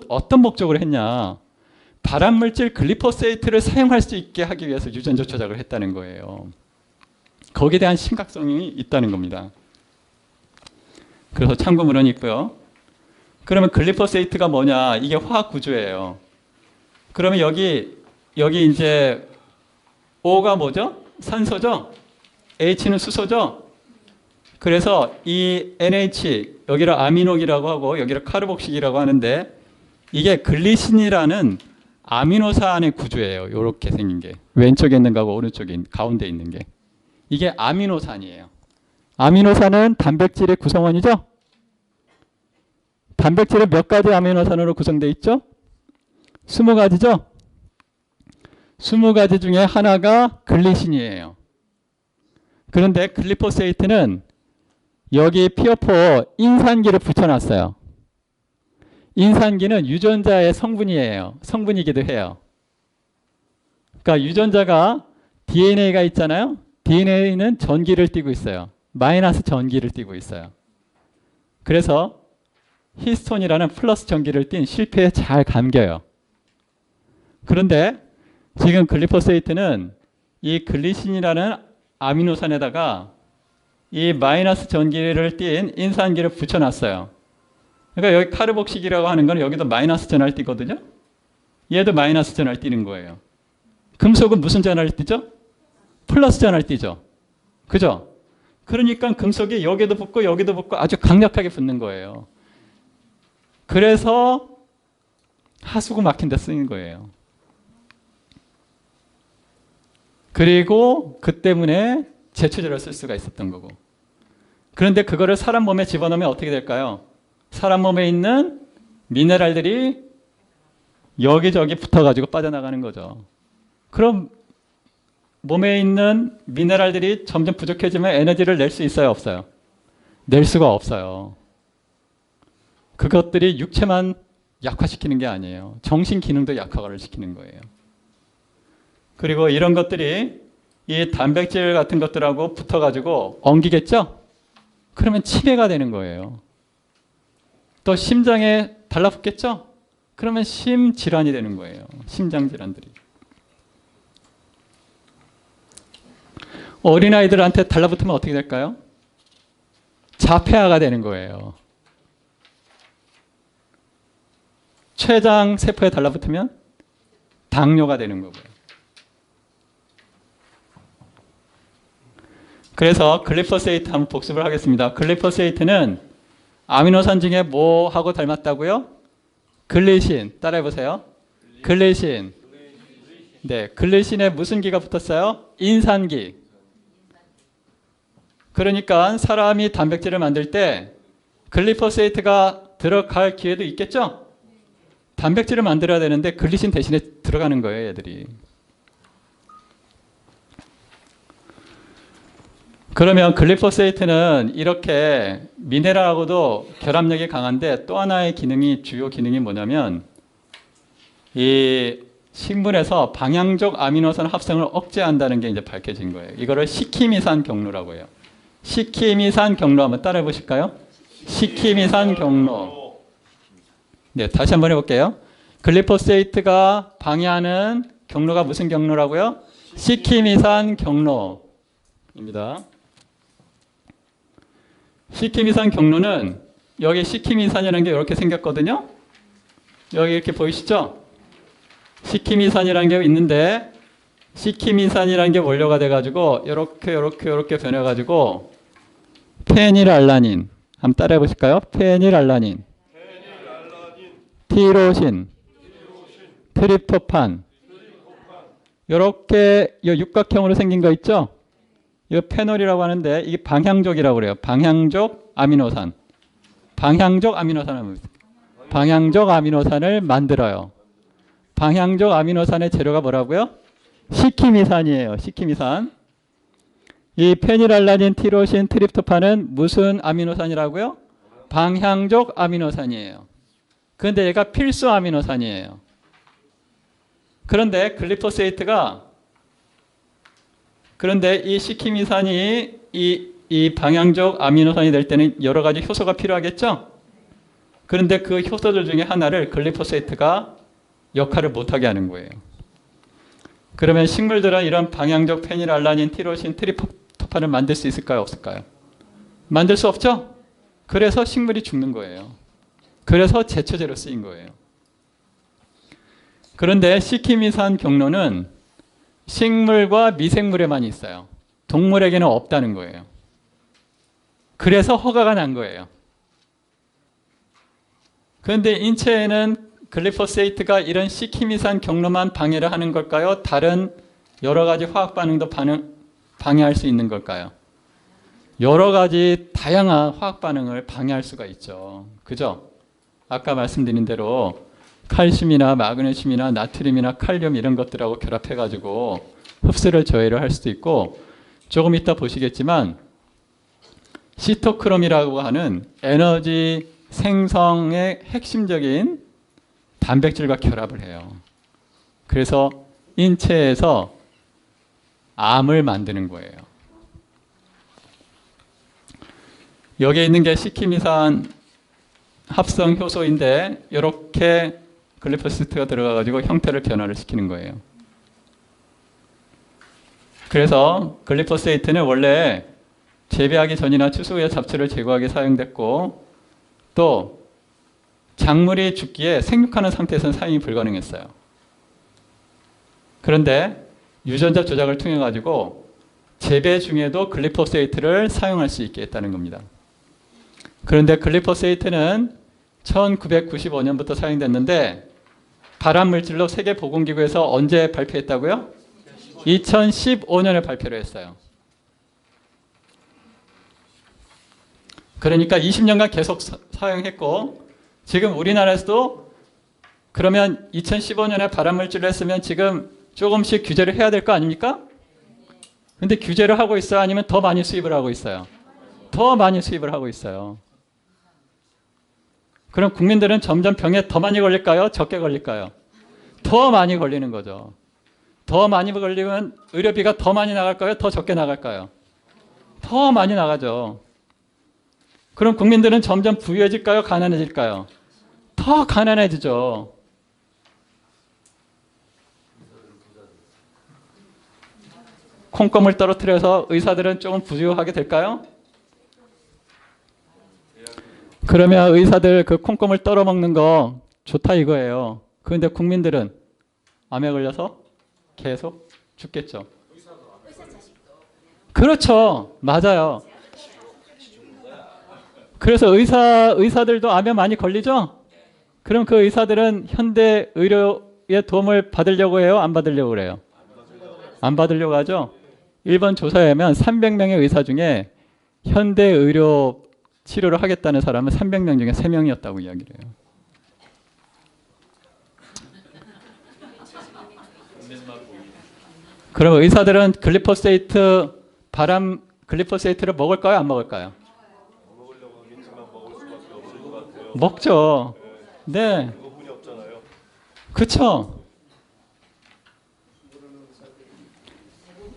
Speaker 1: 어떤 목적으로 했냐. 발암물질 글리포세이트를 사용할 수 있게 하기 위해서 유전자 조작을 했다는 거예요. 거기에 대한 심각성이 있다는 겁니다. 그래서 참고문헌이 있고요. 그러면 글리포세이트가 뭐냐? 이게 화학 구조예요. 그러면 여기 이제 O가 뭐죠? 산소죠? H는 수소죠? 그래서 이 NH 여기를 아미노기라고 하고 여기를 카르복식이라고 하는데 이게 글리신이라는 아미노산 안의 구조예요. 이렇게 생긴 게. 왼쪽에 있는 거하고 오른쪽에 가운데 있는 게. 이게 아미노산이에요. 아미노산은 단백질의 구성원이죠? 단백질은 몇 가지 아미노산으로 구성되어 있죠? 20가지죠? 20가지 중에 하나가 글리신이에요. 그런데 글리포세이트는 여기 피어포 인산기를 붙여놨어요. 인산기는 유전자의 성분이에요. 성분이기도 해요. 그러니까 유전자가 DNA가 있잖아요. DNA는 전기를 띠고 있어요. 마이너스 전기를 띠고 있어요. 그래서 히스톤이라는 플러스 전기를 띤 실패에 잘 감겨요. 그런데 지금 글리포세이트는 이 글리신이라는 아미노산에다가 이 마이너스 전기를 띤 인산기를 붙여놨어요. 그러니까 여기 카르복식이라고 하는 건 여기도 마이너스 전하를 띠거든요. 얘도 마이너스 전하를 띠는 거예요. 금속은 무슨 전하를 띠죠? 플러스 전하를 띠죠. 그죠? 그러니까 금속이 여기도 붙고 여기도 붙고 아주 강력하게 붙는 거예요. 그래서 하수구 막힌 데 쓰인 거예요. 그리고 그 때문에 제초제를 쓸 수가 있었던 거고. 그런데 그거를 사람 몸에 집어넣으면 어떻게 될까요? 사람 몸에 있는 미네랄들이 여기저기 붙어가지고 빠져나가는 거죠. 그럼 몸에 있는 미네랄들이 점점 부족해지면 에너지를 낼 수 있어요? 없어요? 낼 수가 없어요. 그것들이 육체만 약화시키는 게 아니에요. 정신 기능도 약화를 시키는 거예요. 그리고 이런 것들이 이 단백질 같은 것들하고 붙어가지고 엉기겠죠? 그러면 치매가 되는 거예요. 또 심장에 달라붙겠죠? 그러면 심질환이 되는 거예요. 심장질환들이. 어린아이들한테 달라붙으면 어떻게 될까요? 자폐아가 되는 거예요. 췌장 세포에 달라붙으면 당뇨가 되는 거고요. 그래서 글리포세이트 한번 복습을 하겠습니다. 글리포세이트는 아미노산 중에 뭐하고 닮았다고요? 글리신. 따라해보세요. 글리신. 네, 글리신에 무슨 기가 붙었어요? 인산기. 그러니까 사람이 단백질을 만들 때 글리포세이트가 들어갈 기회도 있겠죠? 단백질을 만들어야 되는데 글리신 대신에 들어가는 거예요, 얘들이. 그러면 글리포세이트는 이렇게 미네랄하고도 결합력이 강한데 또 하나의 기능이, 주요 기능이 뭐냐면 이 식물에서 방향적 아미노산 합성을 억제한다는 게 이제 밝혀진 거예요. 이거를 시키미산 경로라고 해요. 시키미산 경로 한번 따라해 보실까요? 시키미산 경로. 네, 다시 한번 해볼게요. 글리포세이트가 방해하는 경로가 무슨 경로라고요? 시키미산 경로입니다. 시키미산 경로는 여기 시키미산이라는 게 이렇게 생겼거든요. 여기 이렇게 보이시죠? 시키미산이라는 게 있는데 시키미산이라는 게 원료가 돼가지고 이렇게 변해가지고 페닐알라닌 한번 따라해 보실까요? 페닐알라닌, 티로신, 트립토판 이렇게 육각형으로 생긴 거 있죠? 이거 페놀이라고 하는데 이게 방향족이라고 그래요. 방향족 아미노산. 방향족 아미노산을 만들어요. 방향족 아미노산의 재료가 뭐라고요? 시키미산이에요. 시키미산. 이 페닐알라닌, 티로신, 트립토판은 무슨 아미노산이라고요? 방향족 아미노산이에요. 그런데 얘가 필수 아미노산이에요. 그런데 그런데 이 시키미산이 이 방향족 아미노산이 될 때는 여러 가지 효소가 필요하겠죠? 그런데 그 효소들 중에 하나를 글리포세이트가 역할을 못하게 하는 거예요. 그러면 식물들은 이런 방향족 페닐알라닌, 티로신, 트리프토판을 만들 수 있을까요? 없을까요? 만들 수 없죠? 그래서 식물이 죽는 거예요. 그래서 제초제로 쓰인 거예요. 그런데 시키미산 경로는 식물과 미생물에만 있어요. 동물에게는 없다는 거예요. 그래서 허가가 난 거예요. 그런데 인체에는 글리포세이트가 이런 시키미산 경로만 방해를 하는 걸까요? 다른 여러 가지 화학 반응도 방해할 수 있는 걸까요? 여러 가지 다양한 화학 반응을 방해할 수가 있죠. 그죠? 아까 말씀드린 대로 칼슘이나 마그네슘이나 나트륨이나 칼륨 이런 것들하고 결합해가지고 흡수를 저해를 할 수도 있고, 조금 이따 보시겠지만 시토크롬이라고 하는 에너지 생성의 핵심적인 단백질과 결합을 해요. 그래서 인체에서 암을 만드는 거예요. 여기에 있는 게 시키미산 합성 효소인데 이렇게 글리포세이트가 들어가가지고 형태를 변화를 시키는 거예요. 그래서 글리포세이트는 원래 재배하기 전이나 추수 후에 잡초를 제거하기 사용됐고, 또 작물이 죽기에 생육하는 상태에서는 사용이 불가능했어요. 그런데 유전자 조작을 통해 가지고 재배 중에도 글리포세이트를 사용할 수 있게 했다는 겁니다. 그런데 글리포세이트는 1995년부터 사용됐는데 발암물질로 세계보건기구에서 언제 발표했다고요? 2015년에 발표를 했어요. 그러니까 20년간 계속 사용했고, 지금 우리나라에서도 그러면 2015년에 발암물질을 했으면 지금 조금씩 규제를 해야 될 거 아닙니까? 근데 규제를 하고 있어요? 아니면 더 많이 수입을 하고 있어요? 더 많이 수입을 하고 있어요. 그럼 국민들은 점점 병에 더 많이 걸릴까요? 적게 걸릴까요? 더 많이 걸리는 거죠. 더 많이 걸리면 의료비가 더 많이 나갈까요? 더 적게 나갈까요? 더 많이 나가죠. 그럼 국민들은 점점 부유해질까요? 가난해질까요? 더 가난해지죠. 콩껌을 떨어뜨려서 의사들은 조금 부유하게 될까요? 그러면 의사들 그 콩껌을 떨어먹는 거 좋다 이거예요. 그런데 국민들은 암에 걸려서 계속 죽겠죠. 그렇죠. 맞아요. 그래서 의사들도 암에 많이 걸리죠? 그럼 그 의사들은 현대 의료의 도움을 받으려고 해요? 안 받으려고 그래요? 안 받으려고 하죠? 일본 조사에 하면 300명의 의사 중에 현대 의료 치료를 하겠다는 사람은 300명 중에 3명이었다고 이야기를 해요. 그럼 의사들은 글리포세이트를 먹을까요? 안 먹을까요? 먹죠. 네. 그렇죠.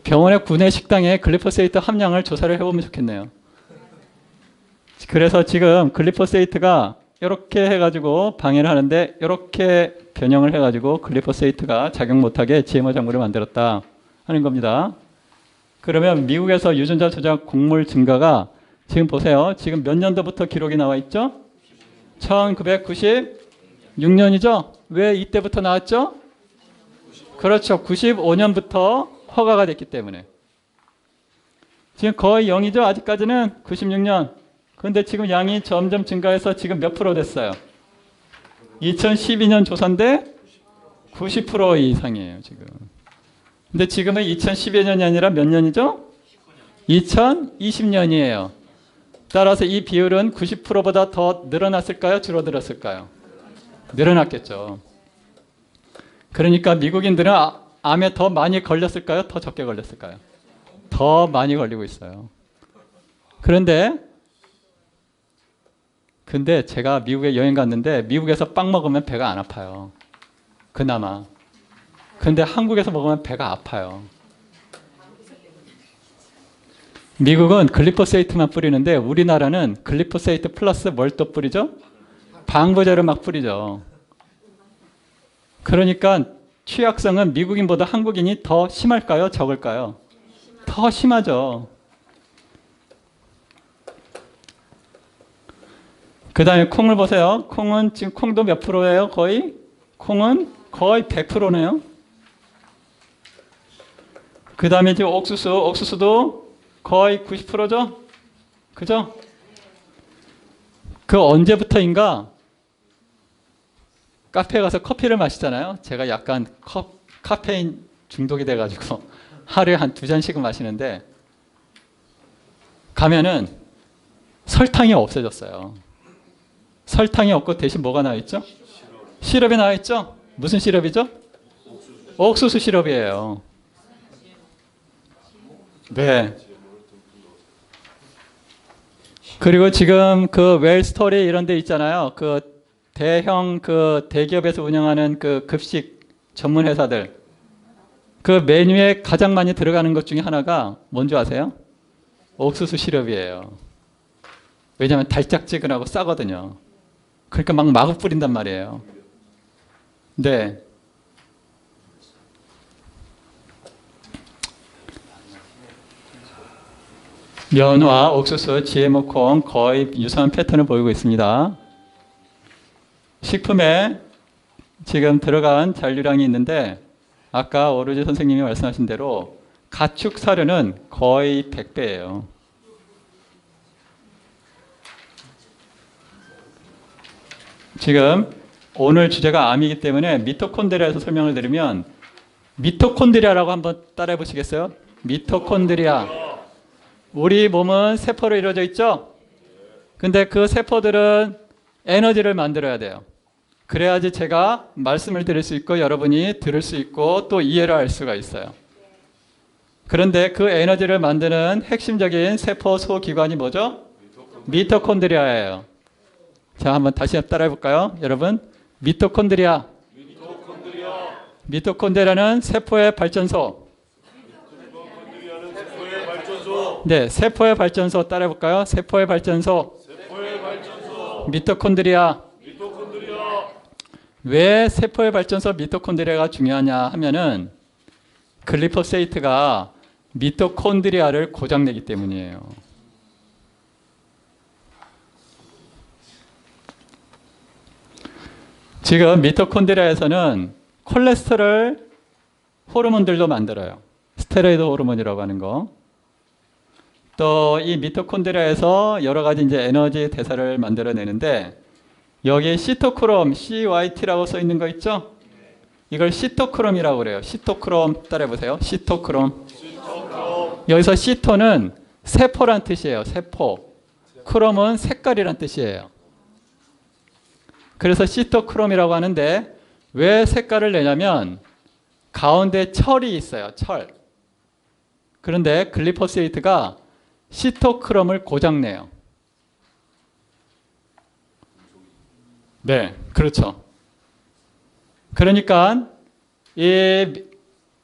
Speaker 1: 병원의 구내 식당에 글리포세이트 함량을 조사를 해보면 좋겠네요. 그래서 지금 글리포세이트가 이렇게 해가지고 방해를 하는데 이렇게 변형을 해가지고 글리포세이트가 작용 못하게 GMO 작물을 만들었다 하는 겁니다. 그러면 미국에서 유전자 조작 곡물 증가가 지금 보세요. 지금 몇 년도부터 기록이 나와 있죠? 1996년이죠? 왜 이때부터 나왔죠? 그렇죠. 95년부터 허가가 됐기 때문에. 지금 거의 0이죠? 아직까지는 96년. 그런데 지금 양이 점점 증가해서 지금 몇 프로 됐어요? 2012년 조사인데 90% 이상이에요, 지금. 근데 지금은 2012년이 아니라 몇 년이죠? 2020년이에요. 따라서 이 비율은 90%보다 더 늘어났을까요? 줄어들었을까요? 늘어났겠죠. 그러니까 미국인들은 암에 더 많이 걸렸을까요? 더 적게 걸렸을까요? 더 많이 걸리고 있어요. 그런데 근데 제가 미국에 여행 갔는데 미국에서 빵 먹으면 배가 안 아파요. 그나마. 근데 한국에서 먹으면 배가 아파요. 미국은 글리포세이트만 뿌리는데 우리나라는 글리포세이트 플러스 뭘 또 뿌리죠? 방부제를 막 뿌리죠. 그러니까 취약성은 미국인보다 한국인이 더 심할까요? 적을까요? 더 심하죠. 그 다음에 콩을 보세요. 콩은 지금 콩도 몇 프로예요? 거의? 콩은 거의 100%네요. 그 다음에 지금 옥수수도 거의 90%죠? 그죠? 그 언제부터인가 카페에 가서 커피를 마시잖아요. 제가 약간 카페인 중독이 돼가지고 하루에 한 2잔씩은 마시는데 가면은 설탕이 없어졌어요. 설탕이 없고 대신 뭐가 나와 있죠? 시럽이 나와 있죠? 무슨 시럽이죠? 옥수수 시럽이에요. 네. 그리고 지금 그 웰스토리 이런 데 있잖아요. 그 대형 그 대기업에서 운영하는 그 급식 전문 회사들. 그 메뉴에 가장 많이 들어가는 것 중에 하나가 뭔지 아세요? 옥수수 시럽이에요. 왜냐하면 달짝지근하고 싸거든요. 그러니까 막 마구 뿌린단 말이에요. 네. 면과 옥수수, GMO 콩 거의 유사한 패턴을 보이고 있습니다. 식품에 지금 들어간 잔류량이 있는데 아까 오루지 선생님이 말씀하신 대로 가축 사료는 거의 100배예요. 지금 오늘 주제가 암이기 때문에 미토콘드리아에서 설명을 드리면 미토콘드리아라고 한번 따라해 보시겠어요? 미토콘드리아. 우리 몸은 세포로 이루어져 있죠? 근데 그 세포들은 에너지를 만들어야 돼요. 그래야지 제가 말씀을 드릴 수 있고 여러분이 들을 수 있고 또 이해를 할 수가 있어요. 그런데 그 에너지를 만드는 핵심적인 세포 소기관이 뭐죠? 미토콘드리아예요. 자, 한번 다시 따라해 볼까요? 여러분, 미토콘드리아. 미토콘드리아는 세포의 발전소. 네, 세포의 발전소 따라해 볼까요? 세포의 발전소. 미토콘드리아. 왜 세포의 발전소 미토콘드리아가 중요하냐 하면은 글리포세이트가 미토콘드리아를 고장내기 때문이에요. 지금 미토콘드리아에서는 콜레스테롤 호르몬들도 만들어요. 스테로이드 호르몬이라고 하는 거. 또 이 미토콘드리아에서 여러 가지 이제 에너지 대사를 만들어내는데 여기 시토크롬, CYT라고 써 있는 거 있죠? 이걸 시토크롬이라고 그래요. 시토크롬 따라해 보세요. 시토크롬. 여기서 시토는 세포란 뜻이에요. 세포. 크롬은 색깔이란 뜻이에요. 그래서 시토크롬이라고 하는데 왜 색깔을 내냐면 가운데 철이 있어요. 철. 그런데 글리포세이트가 시토크롬을 고장내요. 네, 그렇죠. 그러니까 이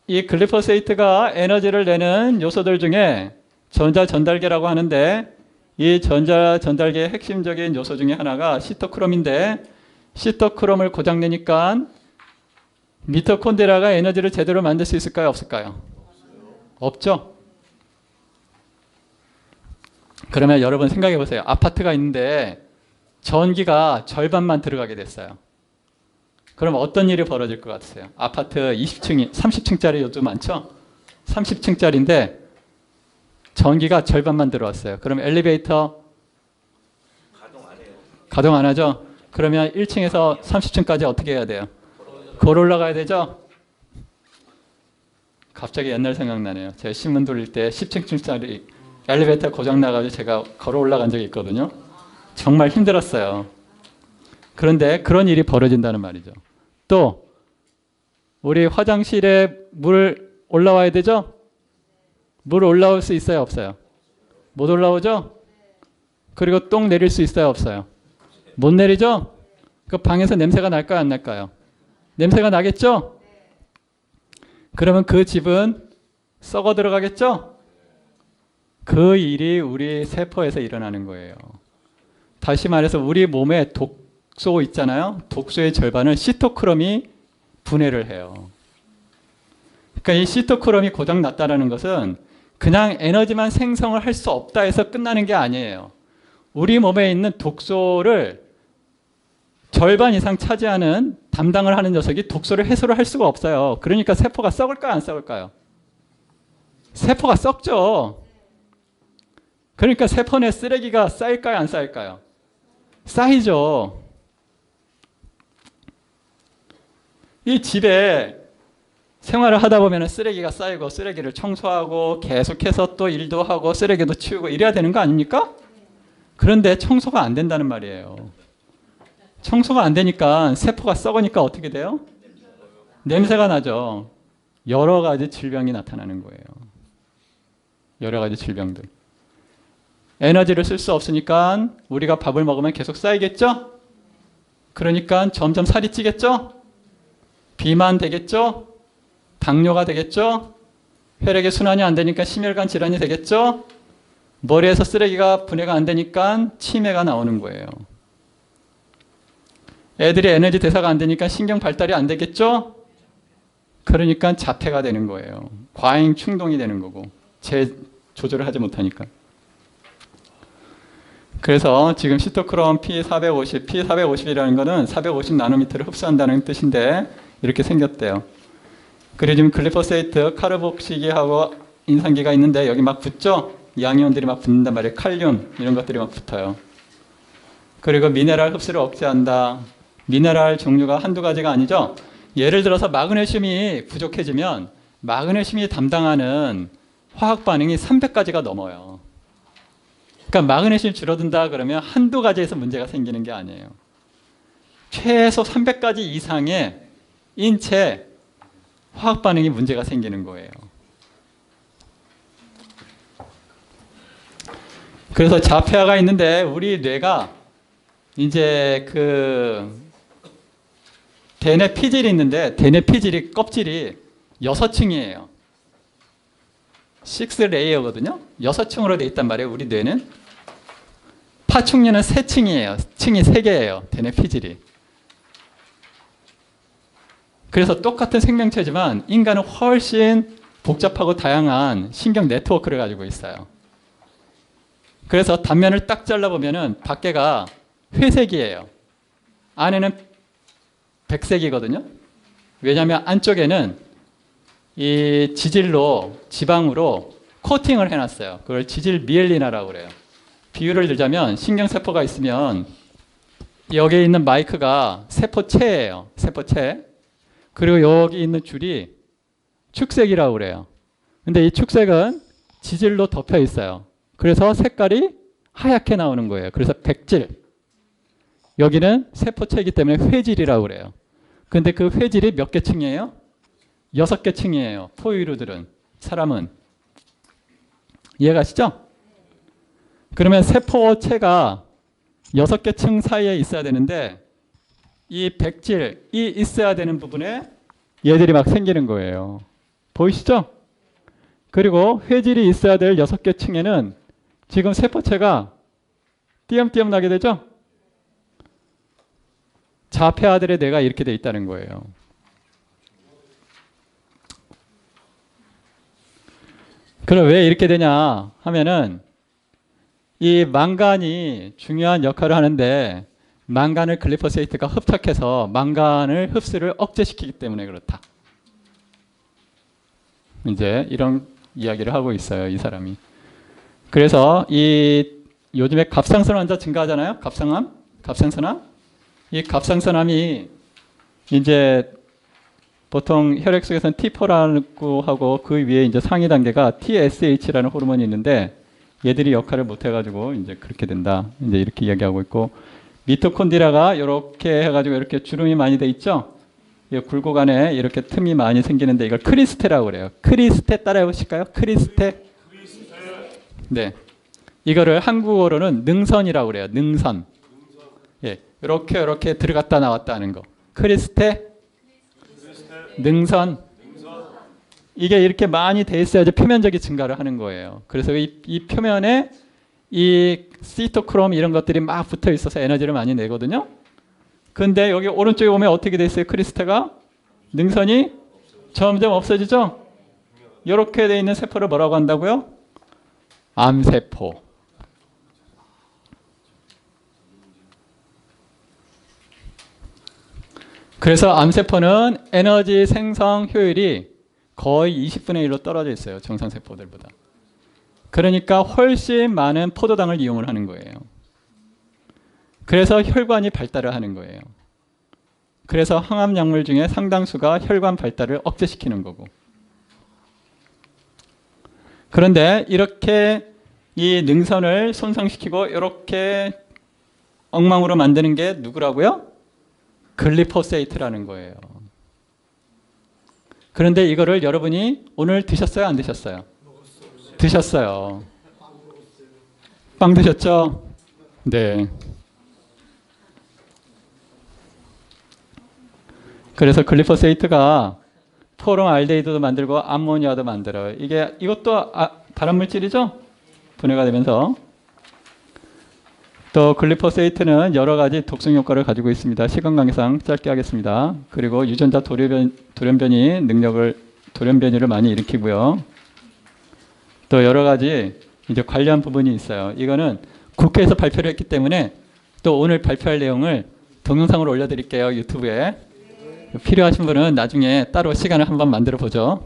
Speaker 1: 글리포세이트가 에너지를 내는 요소들 중에 전자 전달계라고 하는데 이 전자 전달계의 핵심적인 요소 중에 하나가 시토크롬인데 시토크롬을 고장내니까 미토콘드리아가 에너지를 제대로 만들 수 있을까요? 없을까요? 없죠? 그러면 여러분 생각해 보세요. 아파트가 있는데 전기가 절반만 들어가게 됐어요. 그럼 어떤 일이 벌어질 것 같으세요? 아파트 20층이 30층짜리 요즘 많죠? 30층짜리인데 전기가 절반만 들어왔어요. 그럼 엘리베이터 가동 안 하죠? 그러면 1층에서 30층까지 어떻게 해야 돼요? 걸어 올라가야 되죠? 갑자기 옛날 생각나네요. 제가 신문 돌릴 때 10층짜리 엘리베이터 고장 나가지고 제가 걸어 올라간 적이 있거든요. 정말 힘들었어요. 그런데 그런 일이 벌어진다는 말이죠. 또 우리 화장실에 물 올라와야 되죠? 물 올라올 수 있어요? 없어요? 못 올라오죠? 그리고 똥 내릴 수 있어요? 없어요? 못 내리죠? 그 방에서 냄새가 날까요, 안 날까요? 냄새가 나겠죠? 그러면 그 집은 썩어 들어가겠죠? 그 일이 우리 세포에서 일어나는 거예요. 다시 말해서 우리 몸에 독소 있잖아요. 독소의 절반을 시토크롬이 분해를 해요. 그러니까 이 시토크롬이 고장 났다는 것은 그냥 에너지만 생성을 할 수 없다 해서 끝나는 게 아니에요. 우리 몸에 있는 독소를 절반 이상 차지하는 담당을 하는 녀석이 독소를 해소를 할 수가 없어요. 그러니까 세포가 썩을까요, 안 썩을까요? 세포가 썩죠. 그러니까 세포 내 쓰레기가 쌓일까요, 안 쌓일까요? 쌓이죠. 이 집에 생활을 하다 보면 쓰레기가 쌓이고 쓰레기를 청소하고 계속해서 또 일도 하고 쓰레기도 치우고 이래야 되는 거 아닙니까? 그런데 청소가 안 된다는 말이에요. 청소가 안 되니까 세포가 썩으니까 어떻게 돼요? 냄새가 나죠. 여러 가지 질병이 나타나는 거예요. 여러 가지 질병들. 에너지를 쓸 수 없으니까 우리가 밥을 먹으면 계속 쌓이겠죠? 그러니까 점점 살이 찌겠죠? 비만 되겠죠? 당뇨가 되겠죠? 혈액의 순환이 안 되니까 심혈관 질환이 되겠죠? 머리에서 쓰레기가 분해가 안 되니까 치매가 나오는 거예요. 애들이 에너지 대사가 안 되니까 신경 발달이 안 되겠죠? 그러니까 자폐가 되는 거예요. 과잉 충동이 되는 거고 조절을 하지 못하니까. 그래서 지금 시토크롬 P450, P450이라는 거는 450 나노미터를 흡수한다는 뜻인데 이렇게 생겼대요. 그리고 지금 글리포세이트, 카르복시기하고 인산기가 있는데 여기 막 붙죠? 양이온들이 막 붙는단 말이에요. 칼륨 이런 것들이 막 붙어요. 그리고 미네랄 흡수를 억제한다. 미네랄 종류가 한두 가지가 아니죠. 예를 들어서 마그네슘이 부족해지면 마그네슘이 담당하는 화학 반응이 300가지가 넘어요. 그러니까 마그네슘이 줄어든다 그러면 한두 가지에서 문제가 생기는 게 아니에요. 최소 300가지 이상의 인체 화학 반응이 문제가 생기는 거예요. 그래서 자폐아가 있는데 우리 뇌가 이제 그 대뇌 피질이 있는데 대뇌 피질이 껍질이 6층이에요. 6레이어거든요. 6층으로 되어 있단 말이에요. 우리 뇌는. 파충류는 3층이에요. 층이 3개예요. 대뇌 피질이. 그래서 똑같은 생명체지만 인간은 훨씬 복잡하고 다양한 신경 네트워크를 가지고 있어요. 그래서 단면을 딱 잘라보면은 밖에가 회색이에요. 안에는 백색이거든요. 왜냐하면 안쪽에는 이 지질로, 지방으로 코팅을 해놨어요. 그걸 지질 미엘리나라고 그래요. 비유를 들자면 신경세포가 있으면 여기에 있는 마이크가 세포체예요. 세포체. 그리고 여기 있는 줄이 축색이라고 그래요. 근데 이 축색은 지질로 덮여 있어요. 그래서 색깔이 하얗게 나오는 거예요. 그래서 백질. 여기는 세포체이기 때문에 회질이라고 그래요. 근데 그 회질이 몇 개 층이에요? 6개 층이에요. 포유류들은. 사람은. 이해가시죠? 그러면 세포체가 6개 층 사이에 있어야 되는데 이 백질이 있어야 되는 부분에 얘들이 막 생기는 거예요. 보이시죠? 그리고 회질이 있어야 될 6개 층에는 지금 세포체가 띄엄띄엄 나게 되죠? 자폐아들의 뇌가 이렇게 돼 있다는 거예요. 그럼 왜 이렇게 되냐 하면은 이 망간이 중요한 역할을 하는데 망간을 글리포세이트가 흡착해서 망간을 흡수를 억제시키기 때문에 그렇다. 이제 이런 이야기를 하고 있어요, 이 사람이. 그래서 이 요즘에 갑상선 환자 증가하잖아요. 갑상암, 갑상선암. 이 갑상선암이 이제 보통 혈액 속에서는 T4라고 하고 그 위에 이제 상위 단계가 TSH라는 호르몬이 있는데 얘들이 역할을 못 해가지고 이제 그렇게 된다. 이제 이렇게 이야기하고 있고 미토콘드리아가 이렇게 해가지고 이렇게 주름이 많이 돼 있죠. 이 굴곡 안에 이렇게 틈이 많이 생기는데 이걸 크리스테라고 그래요. 크리스테 따라해 보실까요? 크리스테. 네. 이거를 한국어로는 능선이라고 그래요. 능선. 예. 이렇게 들어갔다 나왔다 하는 거. 크리스테, 능선. 이게 이렇게 많이 돼 있어야지 표면적인 증가를 하는 거예요. 그래서 이 표면에 이 시토크롬 이런 것들이 막 붙어 있어서 에너지를 많이 내거든요. 근데 여기 오른쪽에 보면 어떻게 돼 있어요? 크리스테가 능선이 점점 없어지죠? 이렇게 돼 있는 세포를 뭐라고 한다고요? 암세포. 그래서 암세포는 에너지 생성 효율이 거의 20분의 1로 떨어져 있어요. 정상세포들보다. 그러니까 훨씬 많은 포도당을 이용을 하는 거예요. 그래서 혈관이 발달을 하는 거예요. 그래서 항암약물 중에 상당수가 혈관 발달을 억제시키는 거고. 그런데 이렇게 이 능선을 손상시키고 이렇게 엉망으로 만드는 게 누구라고요? 글리포세이트라는 거예요. 그런데 이거를 여러분이 오늘 드셨어요? 안 드셨어요? 드셨어요. 빵 드셨죠? 네. 그래서 글리포세이트가 포름알데히드도 만들고 암모니아도 만들어요. 이것도 발암물질이죠? 분해가 되면서. 또 글리포세이트는 여러 가지 독성 효과를 가지고 있습니다. 시간 관계상 짧게 하겠습니다. 그리고 유전자 돌연변이를 많이 일으키고요. 또 여러 가지 이제 관련 부분이 있어요. 이거는 국회에서 발표를 했기 때문에 또 오늘 발표할 내용을 동영상으로 올려드릴게요. 유튜브에. 필요하신 분은 나중에 따로 시간을 한번 만들어 보죠.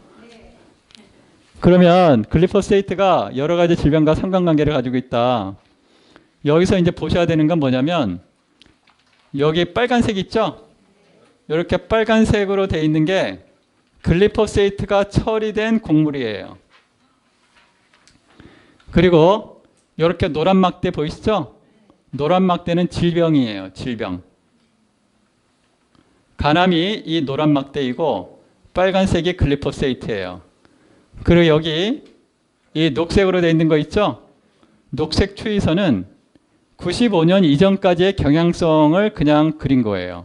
Speaker 1: 그러면 글리포세이트가 여러 가지 질병과 상관관계를 가지고 있다. 여기서 이제 보셔야 되는 건 뭐냐면 여기 빨간색 있죠? 이렇게 빨간색으로 돼 있는 게 글리포세이트가 처리된 곡물이에요. 그리고 이렇게 노란 막대 보이시죠? 노란 막대는 질병이에요. 질병. 간암이 이 노란 막대이고 빨간색이 글리포세이트예요. 그리고 여기 이 녹색으로 되어 있는 거 있죠? 녹색 추위선은 95년 이전까지의 경향성을 그냥 그린 거예요.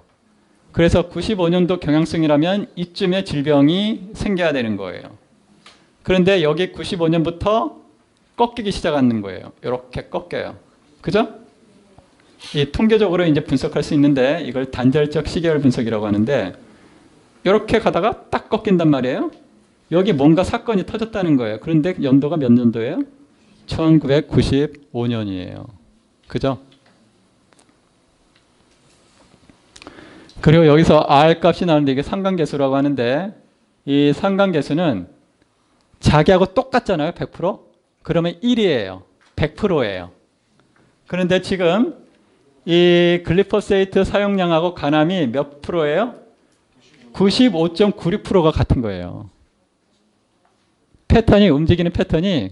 Speaker 1: 그래서 95년도 경향성이라면 이쯤에 질병이 생겨야 되는 거예요. 그런데 여기 95년부터 꺾이기 시작하는 거예요. 이렇게 꺾여요. 그죠? 이 통계적으로 이제 분석할 수 있는데 이걸 단절적 시계열 분석이라고 하는데 이렇게 가다가 딱 꺾인단 말이에요. 여기 뭔가 사건이 터졌다는 거예요. 그런데 연도가 몇 년도예요? 1995년이에요. 그죠? 그리고 여기서 R 값이 나오는데 이게 상관계수라고 하는데 이 상관계수는 자기하고 똑같잖아요. 100%? 그러면 1이에요. 100%예요. 그런데 지금 이 글리포세이트 사용량하고 간암이 몇 프로예요? 95.96%가 같은 거예요. 패턴이 움직이는 패턴이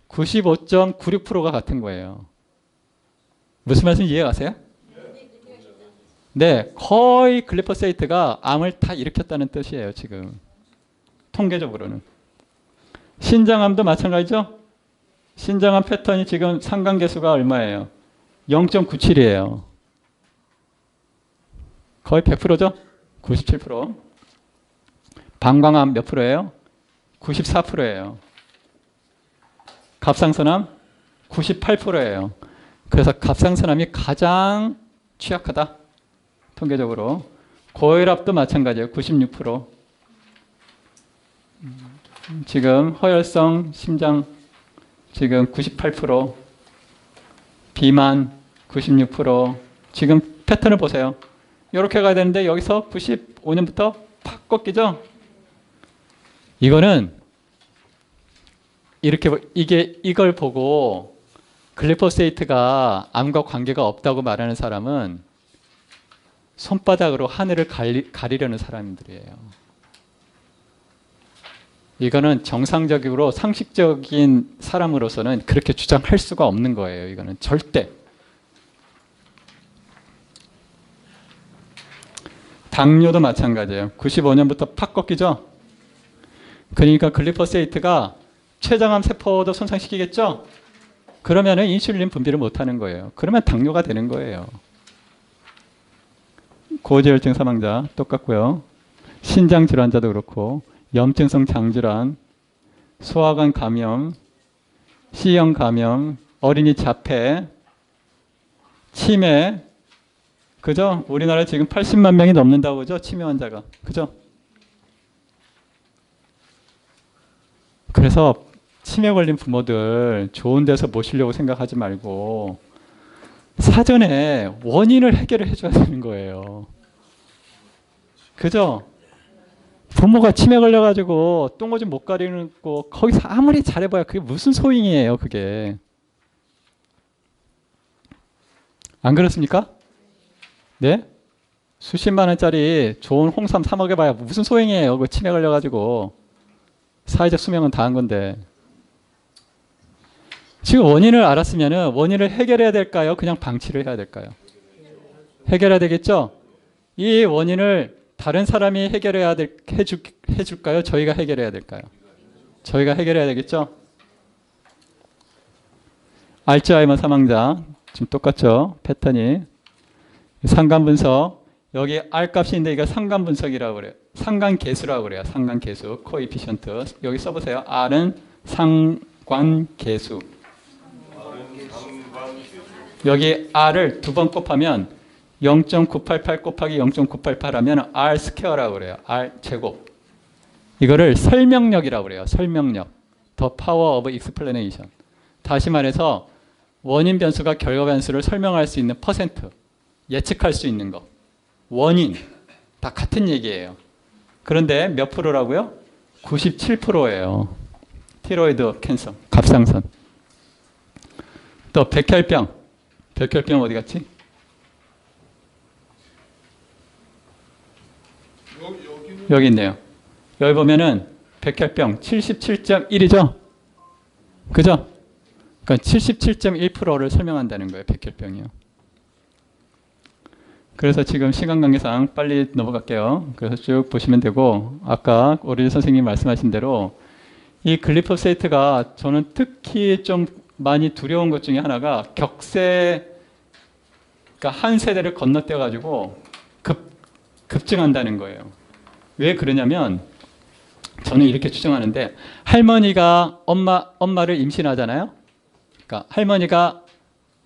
Speaker 1: 95.96%가 같은 거예요. 무슨 말씀인지 이해가세요? 네, 거의 글리포세이트가 암을 다 일으켰다는 뜻이에요. 지금 통계적으로는. 신장암도 마찬가지죠? 신장암 패턴이 지금 상관계수가 얼마예요? 0.97이에요. 거의 100%죠? 97%. 방광암 몇 프로예요? 94%예요. 갑상선암 98%예요. 그래서 갑상선암이 가장 취약하다. 통계적으로. 고혈압도 마찬가지예요. 96%. 지금 허혈성 심장 지금 98%. 비만 96%. 지금 패턴을 보세요. 이렇게 가야 되는데 여기서 95년부터 팍 꺾이죠? 이거는 이렇게 이걸 보고 글리포세이트가 암과 관계가 없다고 말하는 사람은 손바닥으로 하늘을 가리려는 사람들이에요. 이거는 정상적으로 상식적인 사람으로서는 그렇게 주장할 수가 없는 거예요. 이거는 절대. 당뇨도 마찬가지예요. 95년부터 팍 꺾이죠? 그러니까 글리포세이트가 췌장암 세포도 손상시키겠죠? 그러면은 인슐린 분비를 못하는 거예요. 그러면 당뇨가 되는 거예요. 고지혈증 사망자 똑같고요. 신장 질환자도 그렇고 염증성 장질환, 소화관 감염, C형 감염, 어린이 자폐, 치매, 그죠? 우리나라에 지금 80만 명이 넘는다고 그죠? 치매 환자가. 그죠? 그래서 치매 걸린 부모들 좋은 데서 모시려고 생각하지 말고 사전에 원인을 해결을 해줘야 되는 거예요. 그죠? 부모가 치매 걸려가지고 똥오줌 못 가리는 거 거기서 아무리 잘해봐야 그게 무슨 소용이에요, 그게. 안 그렇습니까? 네? 수십만 원짜리 좋은 홍삼 사 먹여봐야 무슨 소용이에요, 그 치매 걸려가지고. 사회적 수명은 다 한 건데. 지금 원인을 알았으면 원인을 해결해야 될까요? 그냥 방치를 해야 될까요? 해결해야 되겠죠? 이 원인을 다른 사람이 해결해야 해줄까요? 저희가 해결해야 될까요? 저희가 해결해야 되겠죠? 알츠하이머 사망자 지금 똑같죠? 패턴이 상관 분석 여기 R 값이 있는데 이거 상관 분석이라고 그래요. 상관 계수라고 그래요. 상관 계수 코에피션트 여기 써보세요. R은 상관 계수. 여기 R을 두 번 곱하면 0.988 곱하기 0.988 하면 R 스퀘어라고 그래요. R 제곱. 이거를 설명력이라고 그래요. 설명력. The power of explanation. 다시 말해서 원인 변수가 결과 변수를 설명할 수 있는 퍼센트. 예측할 수 있는 거. 원인. 다 같은 얘기예요. 그런데 몇 프로라고요? 97%예요. 티로이드 캔서. 갑상선. 또 백혈병. 백혈병 어디 갔지? 여기 있네요. 여기 보면은 백혈병 77.1이죠? 그죠? 그러니까 77.1%를 설명한다는 거예요. 백혈병이요. 그래서 지금 시간 관계상 빨리 넘어갈게요. 그래서 쭉 보시면 되고 아까 오리지 선생님이 말씀하신 대로 이 글리포세이트가 저는 특히 좀 많이 두려운 것 중에 하나가 격세 그러니까 한 세대를 건너뛰어 가지고 급증한다는 거예요. 왜 그러냐면 저는 이렇게 추정하는데 할머니가 엄마를 임신하잖아요. 그러니까 할머니가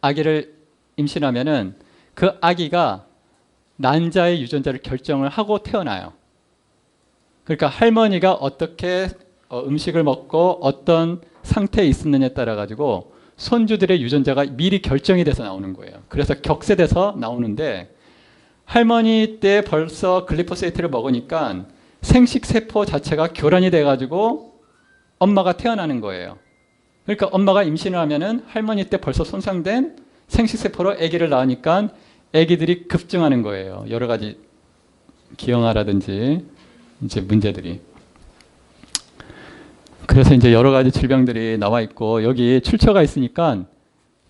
Speaker 1: 아기를 임신하면은 그 아기가 난자의 유전자를 결정을 하고 태어나요. 그러니까 할머니가 어떻게 음식을 먹고 어떤 상태에 있었느냐에 따라 가지고 손주들의 유전자가 미리 결정이 돼서 나오는 거예요. 그래서 격세돼서 나오는데 할머니 때 벌써 글리포세이트를 먹으니까 생식세포 자체가 교란이 돼가지고 엄마가 태어나는 거예요. 그러니까 엄마가 임신을 하면은 할머니 때 벌써 손상된 생식세포로 아기를 낳으니까 아기들이 급증하는 거예요. 여러 가지 기형아라든지 이제 문제들이. 그래서 이제 여러 가지 질병들이 나와 있고 여기 출처가 있으니까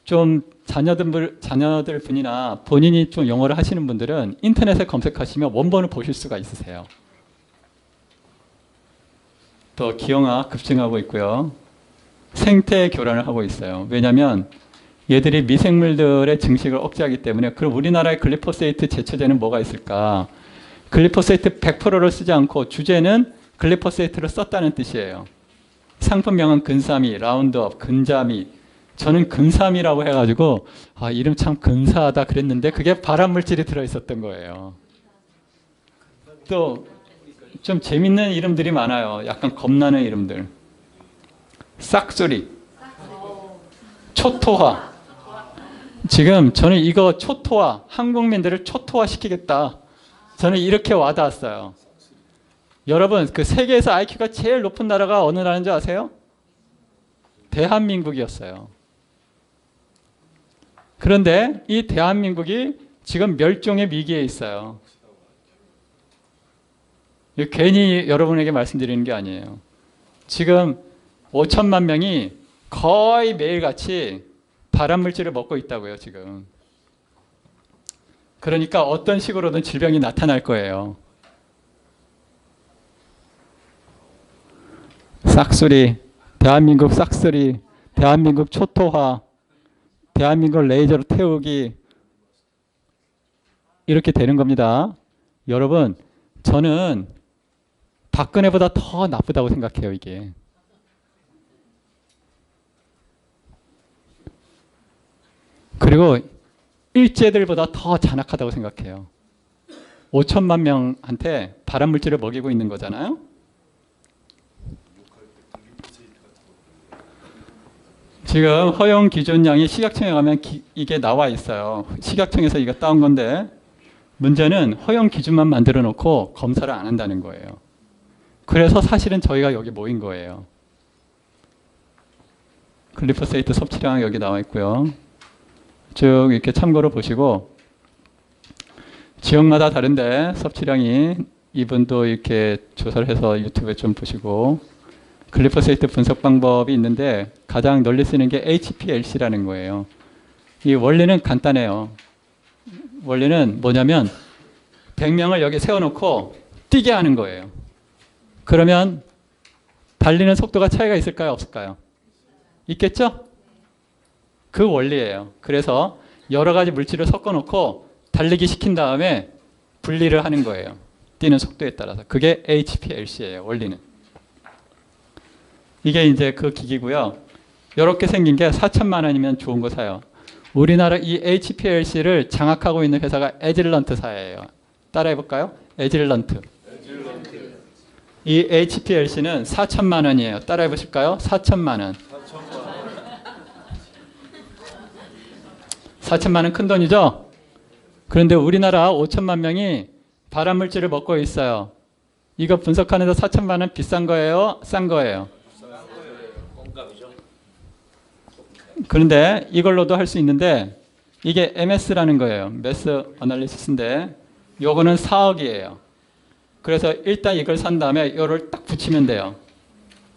Speaker 1: 좀 자녀들 분이나 본인이 좀 영어를 하시는 분들은 인터넷에 검색하시면 원본을 보실 수가 있으세요. 또 기형아 급증하고 있고요. 생태 교란을 하고 있어요. 왜냐하면 얘들이 미생물들의 증식을 억제하기 때문에 그럼 우리나라의 글리포세이트 제초제는 뭐가 있을까? 글리포세이트 100%를 쓰지 않고 주제는 글리포세이트를 썼다는 뜻이에요. 상품명은 근사미, 라운드업, 근자미. 저는 근사미라고 해가지고 이름 참 근사하다 그랬는데 그게 발암물질이 들어있었던 거예요. 또 좀 재밌는 이름들이 많아요. 약간 겁나는 이름들. 싹소리, 초토화. 지금 저는 이거 초토화, 한국민들을 초토화 시키겠다. 저는 이렇게 와닿았어요. 여러분 그 세계에서 IQ가 제일 높은 나라가 어느 나라인지 아세요? 대한민국이었어요. 그런데 이 대한민국이 지금 멸종의 위기에 있어요. 괜히 여러분에게 말씀드리는 게 아니에요. 지금 5천만 명이 거의 매일같이 발암물질을 먹고 있다고요. 지금. 그러니까 어떤 식으로든 질병이 나타날 거예요. 싹소리, 대한민국 싹소리, 대한민국 초토화, 대한민국 레이저로 태우기. 이렇게 되는 겁니다. 여러분, 저는 박근혜보다 더 나쁘다고 생각해요, 이게. 그리고 일제들보다 더 잔악하다고 생각해요. 5천만 명한테 발암물질을 먹이고 있는 거잖아요. 지금 허용 기준량이 식약청에 가면 이게 나와 있어요. 식약청에서 이거 따온 건데 문제는 허용 기준만 만들어 놓고 검사를 안 한다는 거예요. 그래서 사실은 저희가 여기 모인 거예요. 글리포세이트 섭취량 여기 나와 있고요. 쭉 이렇게 참고로 보시고 지역마다 다른데 섭취량이 이분도 이렇게 조사를 해서 유튜브에 좀 보시고 글리포세이트 분석 방법이 있는데 가장 널리 쓰는 게 HPLC라는 거예요. 이 원리는 간단해요. 원리는 뭐냐면 100명을 여기 세워놓고 뛰게 하는 거예요. 그러면 달리는 속도가 차이가 있을까요? 없을까요? 있겠죠? 그 원리예요. 그래서 여러 가지 물질을 섞어놓고 달리기 시킨 다음에 분리를 하는 거예요. 뛰는 속도에 따라서. 그게 HPLC예요. 원리는. 이게 이제 그 기기고요. 이렇게 생긴 게 4천만 원이면 좋은 거 사요. 우리나라 이 HPLC를 장악하고 있는 회사가 에질런트사예요. 따라해 볼까요? 에질런트. 이 HPLC는 4천만 원이에요. 따라해 보실까요? 4천만 원. 4천만 원 큰 돈이죠? 그런데 우리나라 5천만 명이 발암물질을 먹고 있어요. 이거 분석하는데 4천만 원 비싼 거예요? 싼 거예요? 그런데 이걸로도 할 수 있는데 이게 MS라는 거예요. 매스 어널리시스인데 요거는 4억이에요. 그래서 일단 이걸 산 다음에 이거를 딱 붙이면 돼요.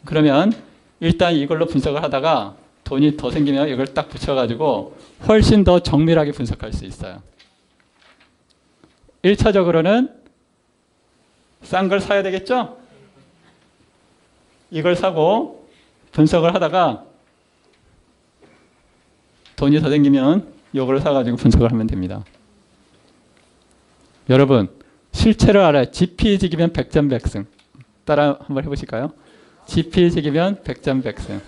Speaker 1: 그러면 일단 이걸로 분석을 하다가 돈이 더 생기면 이걸 딱 붙여가지고 훨씬 더 정밀하게 분석할 수 있어요. 1차적으로는 싼 걸 사야 되겠죠? 이걸 사고 분석을 하다가 돈이 더 생기면 이걸 사가지고 분석을 하면 됩니다. 여러분, 실체를 알아야 지피지기면 백전백승. 따라 한번 해보실까요? 지피지기면 백전백승.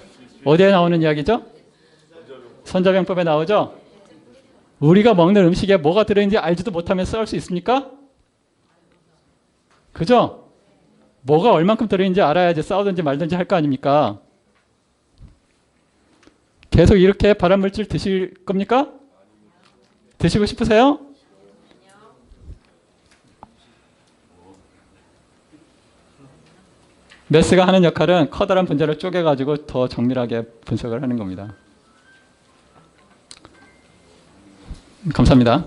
Speaker 1: 어디에 나오는 이야기죠? 손자병법에 나오죠? 우리가 먹는 음식에 뭐가 들어있는지 알지도 못하면 싸울 수 있습니까? 그죠? 뭐가 얼만큼 들어있는지 알아야지 싸우든지 말든지 할 거 아닙니까? 계속 이렇게 발암물질 드실 겁니까? 드시고 싶으세요? 매스가 하는 역할은 커다란 분자를 쪼개가지고 더 정밀하게 분석을 하는 겁니다. 감사합니다.